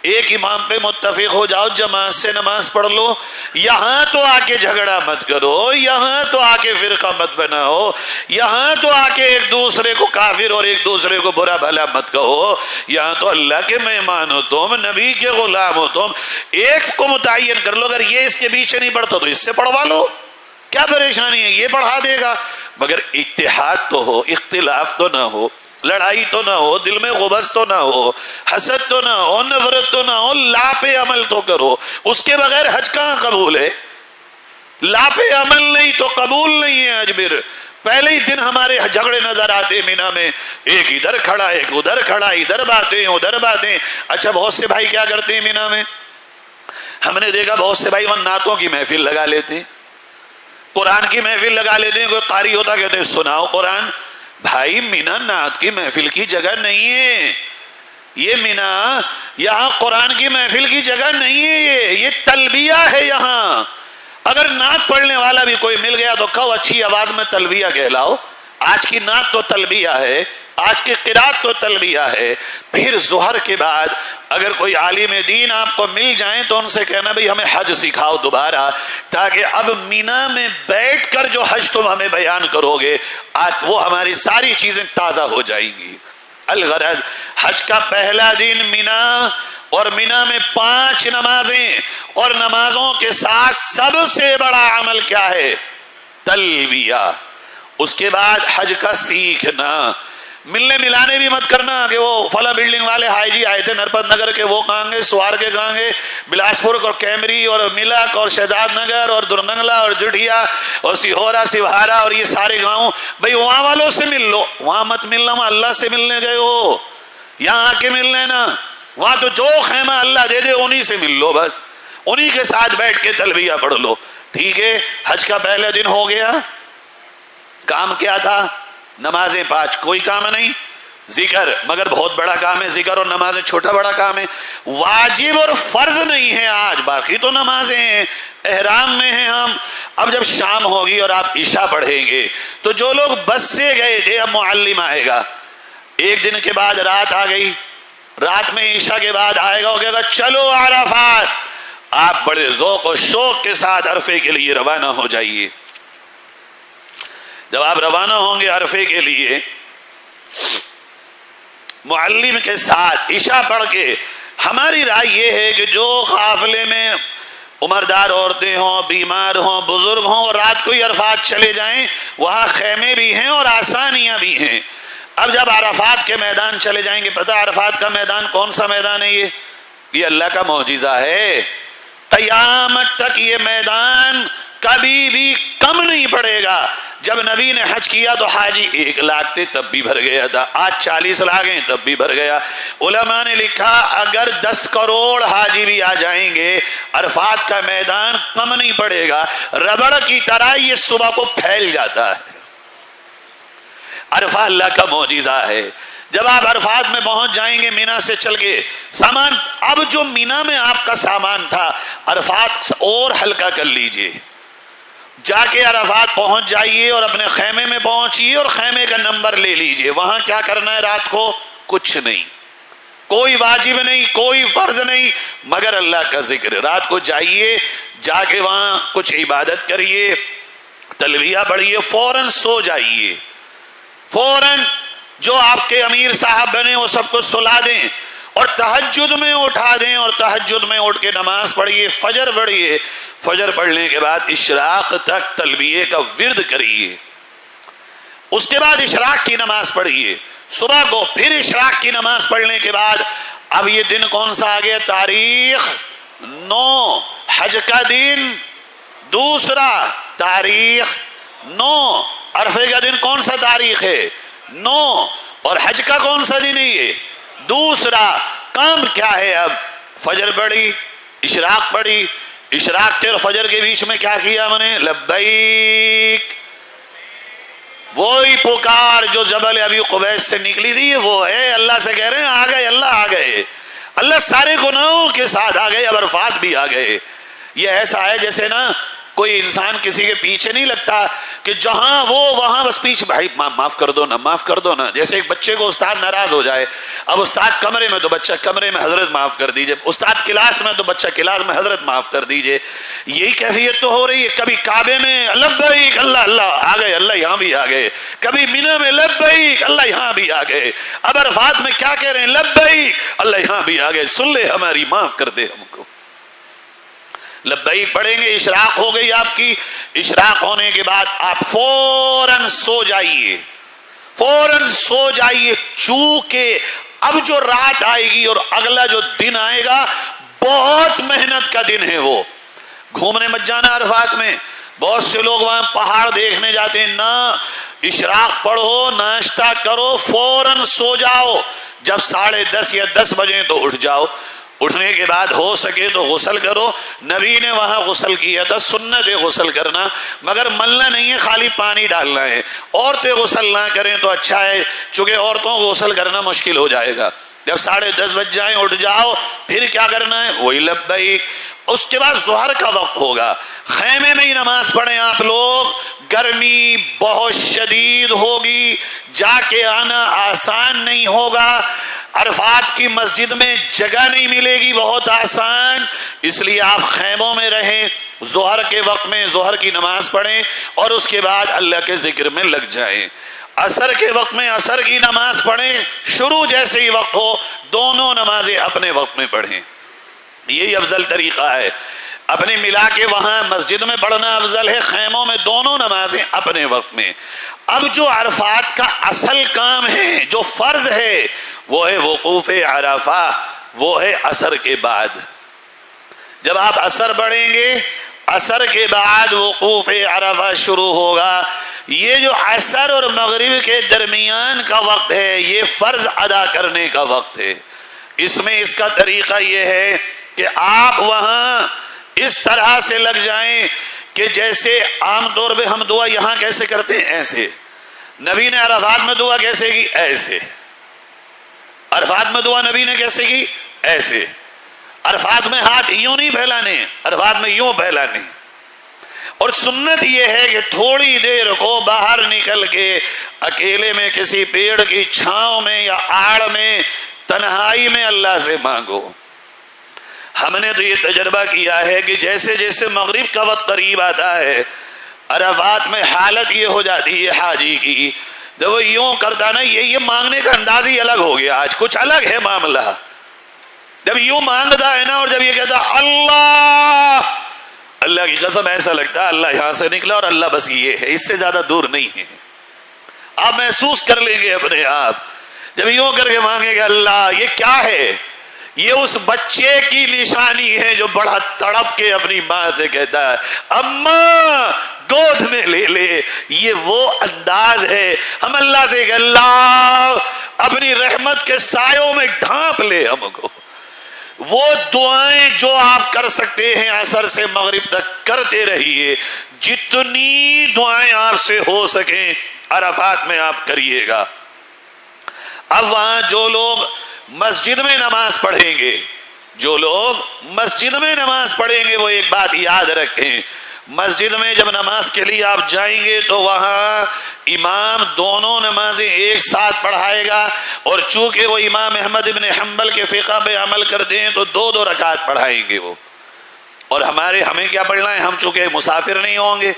ایک امام پہ متفق ہو جاؤ، جماعت سے نماز پڑھ لو. یہاں تو آ کے جھگڑا مت کرو، یہاں تو آ کے فرقہ مت بناؤ، یہاں تو آ کے ایک دوسرے کو کافر اور ایک دوسرے کو برا بھلا مت کہو. یہاں تو اللہ کے مہمان ہو تم، نبی کے غلام ہو تم. ایک کو متعین کر لو، اگر یہ اس کے پیچھے نہیں پڑھتا تو اس سے پڑھوا لو، کیا پریشانی ہے؟ یہ پڑھا دے گا. مگر اتحاد تو ہو، اختلاف تو نہ ہو، لڑائی تو نہ ہو، دل میں غبض تو نہ ہو، حسد تو نہ ہو، نفرت تو نہ ہو. لاپ عمل تو کرو، اس کے بغیر حج کہاں قبول ہے؟ لاپ عمل نہیں تو قبول نہیں ہے حج. پھر پہلے ہی دن ہمارے جھگڑے نظر آتے مینا میں، ایک ادھر کھڑا ایک ادھر کھڑا، ادھر باتیں ادھر باتیں. اچھا بہت سے بھائی کیا کرتے ہیں مینا میں؟ ہم نے دیکھا بہت سے بھائی وہاں نعتوں کی محفل لگا لیتے ہیں، قرآن کی محفل لگا لیتے ہیں. کوئی قاری ہوتا کہتے ہیں سناؤ قرآن. بھائی مینا نعت کی محفل کی جگہ نہیں ہے. یہ مینا یہاں قرآن کی محفل کی جگہ نہیں ہے، یہ تلبیہ ہے. یہاں اگر نعت پڑھنے والا بھی کوئی مل گیا تو کہو اچھی آواز میں تلبیہ کہلاؤ. آج کی نعت تو تلبیہ ہے، آج کی قرات تو تلبیہ ہے. پھر ظہر کے بعد اگر کوئی عالم دین آپ کو مل جائیں تو ان سے کہنا بھئی ہمیں حج سکھاؤ دوبارہ، تاکہ اب مینا میں بیٹھ کر جو حج تم ہمیں بیان کرو گے آج وہ ہماری ساری چیزیں تازہ ہو جائیں گی. الغرض حج کا پہلا دن مینا، اور مینا میں 5 نمازیں، اور نمازوں کے ساتھ سب سے بڑا عمل کیا ہے؟ تلبیہ. اس کے بعد حج کا سیکھنا. ملنے ملانے بھی مت کرنا کہ وہ فلاں بلڈنگ والے حاجی جی آئے تھے نرپت نگر کے، وہ کہاں گے، سوار کے کہاں گے، بلاسپور اور کیمری اور ملک اور شہزاد نگر اور درنگلا اور جٹھیا اور سیہورا سیوہارا اور یہ سارے گاؤں. بھئی وہاں والوں سے مل لو. وہاں مت ملنا، وہاں اللہ سے ملنے گئے ہو. یہاں آ کے مل لینا. وہاں تو جو خیمہ اللہ دے دے انہی سے مل لو، بس انہی کے ساتھ بیٹھ کے تلبیہ پڑھ لو. ٹھیک ہے، حج کا پہلا دن ہو گیا. کام کیا تھا؟ نمازیں 5، کوئی کام نہیں. ذکر مگر بہت بڑا کام ہے، ذکر اور نماز چھوٹا بڑا کام ہے، واجب اور فرض نہیں ہے آج، باقی تو نمازیں ہیں، احرام میں ہیں ہم۔ اب جب شام ہوگی اور آپ عشاء پڑھیں گے تو جو لوگ بس سے گئے تھے، اب معلم آئے گا، ایک دن کے بعد رات آ گئی، رات میں عشاء کے بعد آئے گا اور کہے گا چلو عرفات، آپ بڑے ذوق و شوق کے ساتھ عرفے کے لیے روانہ ہو جائیے۔ جب آپ روانہ ہوں گے عرفے کے لیے معلم کے ساتھ عشاء پڑھ کے، ہماری رائے یہ ہے کہ جو قافلے میں عمردار عورتیں ہوں، بیمار ہوں، بزرگ ہوں اور رات کو ہی عرفات چلے جائیں، وہاں خیمے بھی ہیں اور آسانیاں بھی ہیں۔ اب جب عرفات کے میدان چلے جائیں گے، پتہ عرفات کا میدان کون سا میدان ہے؟ یہ اللہ کا معجزہ ہے، قیامت تک یہ میدان کبھی بھی کم نہیں پڑے گا۔ جب نبی نے حج کیا تو حاجی 1 لاکھ تھے تب بھی بھر گیا تھا، آج 40 لاکھ ہیں تب بھی بھر گیا۔ علماء نے لکھا اگر 10 کروڑ حاجی بھی آ جائیں گے عرفات کا میدان کم نہیں پڑے گا، ربڑ کی طرح یہ صبح کو پھیل جاتا ہے۔ عرفہ اللہ کا معجزہ ہے۔ جب آپ عرفات میں پہنچ جائیں گے مینا سے چل کے سامان، اب جو مینا میں آپ کا سامان تھا عرفات اور ہلکا کر لیجئے، جا کے عرفات پہنچ جائیے اور اپنے خیمے میں پہنچیے اور خیمے کا نمبر لے لیجئے۔ وہاں کیا کرنا ہے رات کو؟ کچھ نہیں، کوئی واجب نہیں، کوئی فرض نہیں مگر اللہ کا ذکر۔ رات کو جائیے، جا کے وہاں کچھ عبادت کریے، تلبیہ پڑھیے، فوراً سو جائیے، فوراً جو آپ کے امیر صاحب بنے وہ سب کو سلا دیں اور تہجد میں اٹھا دیں اور تہجد میں اٹھ کے نماز پڑھیے، فجر پڑھیے، فجر پڑھنے کے بعد اشراق تک تلبیہ کا ورد کریے، اس کے بعد اشراق کی نماز پڑھیے صبح کو، پھر اشراق کی نماز پڑھنے کے بعد اب یہ دن کون سا آ گیا؟ تاریخ 9، حج کا دن دوسرا، تاریخ 9، عرفے کا دن کون سا تاریخ ہے؟ 9، اور حج کا کون سا دن ہے؟ یہ دوسرا۔ کام کیا ہے؟ اب فجر پڑھی، اشراق پڑھی، اشراق کے اور فجر کے بیچ میں کیا کیا ہم نے؟ لبیک، وہی پکار جو جبل ابی قبیس سے نکلی تھی وہ ہے، اللہ سے کہہ رہے ہیں آ گئے، اللہ آ گئے، اللہ سارے گناہوں کے ساتھ آ گئے، اب عرفات بھی آ گئے۔ یہ ایسا ہے جیسے نا کوئی انسان کسی کے پیچھے نہیں لگتا کہ جہاں وہ وہاں بس پیچھے، بھائی معاف کر دو نا، معاف کر دو نا۔ جیسے ایک بچے کو استاد ناراض ہو جائے، اب استاد کمرے میں تو بچہ کمرے میں، حضرت معاف کر دیجئے، استاد کلاس میں تو بچہ کلاس میں، حضرت معاف کر دیجئے۔ یہی کیفیت تو ہو رہی ہے۔ کبھی کعبے میں لبیک، اللہ اللہ آ گئے، اللہ یہاں بھی آ گئے، کبھی مینا میں لبیک، اللہ یہاں بھی آ گئے، اب عرفات میں کیا کہہ رہے ہیں؟ لبیک، اللہ یہاں بھی آ گئے، سن لے ہماری، معاف کر دے ہم کو۔ لبیک پڑھیں گے، اشراق ہو گئی آپ کی، اشراق ہونے کے بعد آپ فوراً سو جائیے، فوراً سو جائیے، چونکہ اب جو رات آئے گی اور اگلا جو دن آئے گا بہت محنت کا دن ہے۔ وہ گھومنے مت جانا عرفات میں، بہت سے لوگ وہاں پہاڑ دیکھنے جاتے ہیں، نہ، اشراق پڑھو، ناشتہ کرو، فوراً سو جاؤ، جب 10:30 یا 10 بجے تو اٹھ جاؤ، اٹھنے کے بعد ہو سکے تو غسل کرو۔ نبی نے وہاں غسل کیا تھا، سنت ہے غسل کرنا، مگر ملنا نہیں ہے، خالی پانی ڈالنا ہے۔ عورتیں غسل نہ کریں تو اچھا ہے، چونکہ عورتوں کو غسل کرنا مشکل ہو جائے گا۔ جب 10:30 بج جائیں اٹھ جاؤ، پھر کیا کرنا ہے؟ وہی لبیک۔ اس کے بعد ظہر کا وقت ہوگا، خیمے میں ہی نماز پڑھیں آپ لوگ، گرمی بہت شدید ہوگی، جا کے آنا آسان نہیں ہوگا، عرفات کی مسجد میں جگہ نہیں ملے گی بہت آسان، اس لیے آپ خیموں میں رہیں، ظہر کے وقت میں ظہر کی نماز پڑھیں اور اس کے بعد اللہ کے ذکر میں لگ جائیں۔ عصر کے وقت میں عصر کی نماز پڑھیں، شروع جیسے ہی وقت ہو دونوں نمازیں اپنے وقت میں پڑھیں، یہی افضل طریقہ ہے۔ اپنے ملا کے وہاں مسجد میں پڑھنا افضل ہے، خیموں میں دونوں نمازیں اپنے وقت میں۔ اب جو عرفات کا اصل کام ہے، جو فرض ہے، وہ ہے وقوف عرفہ، وہ ہے عصر کے بعد۔ جب آپ عصر پڑھیں گے، عصر کے بعد وقوف عرفہ شروع ہوگا۔ یہ جو عصر اور مغرب کے درمیان کا وقت ہے، یہ فرض ادا کرنے کا وقت ہے۔ اس میں اس کا طریقہ یہ ہے کہ آپ وہاں اس طرح سے لگ جائیں کہ جیسے عام طور پہ ہم دعا یہاں کیسے کرتے ہیں، ایسے۔ نبی نے عرفات میں دعا کیسے کی؟ ایسے۔ عرفات میں دعا نبی نے کیسے کی؟ ایسے. عرفات میں ہاتھ یوں نہیں پھیلانے، عرفات میں یوں پھیلانے. اور سنت یہ ہے کہ تھوڑی دیر کو باہر نکل کے اکیلے میں کسی پیڑ کی چھاؤں میں یا آڑ میں تنہائی میں اللہ سے مانگو. ہم نے تو یہ تجربہ کیا ہے کہ جیسے جیسے مغرب کا وقت قریب آتا ہے عرفات میں حالت یہ ہو جاتی ہے حاجی کی، جب وہ یوں کرتا نا، یہ مانگنے کا انداز ہی الگ ہو گیا، آج کچھ الگ ہے معاملہ. جب یوں مانگتا ہے نا اور جب یہ کہتا اللہ، اللہ کی قسم ایسا لگتا ہے اللہ یہاں سے نکلا اور اللہ بس یہ ہے، اس سے زیادہ دور نہیں ہے. آپ محسوس کر لیں گے اپنے آپ جب یوں کر کے مانگے گا اللہ یہ کیا ہے، یہ اس بچے کی نشانی ہے جو بڑا تڑپ کے اپنی ماں سے کہتا ہے اماں گود میں لے لے. یہ وہ انداز ہے. ہم اللہ سے کہ اللہ اپنی رحمت کے سایوں میں ڈھانپ لے ہم کو. وہ دعائیں جو آپ کر سکتے ہیں عصر سے مغرب تک کرتے رہیے، جتنی دعائیں آپ سے ہو سکیں عرفات میں آپ کریے گا. اب وہاں جو لوگ مسجد میں نماز پڑھیں گے، جو لوگ مسجد میں نماز پڑھیں گے وہ ایک بات یاد رکھیں، مسجد میں جب نماز کے لیے آپ جائیں گے تو وہاں امام دونوں نمازیں ایک ساتھ پڑھائے گا، اور چونکہ وہ امام احمد ابن حنبل کے فقہ پہ عمل کرتے ہیں تو دو دو رکعت پڑھائیں گے وہ. اور ہمیں کیا پڑھنا ہے؟ ہم چونکہ مسافر نہیں ہوں گے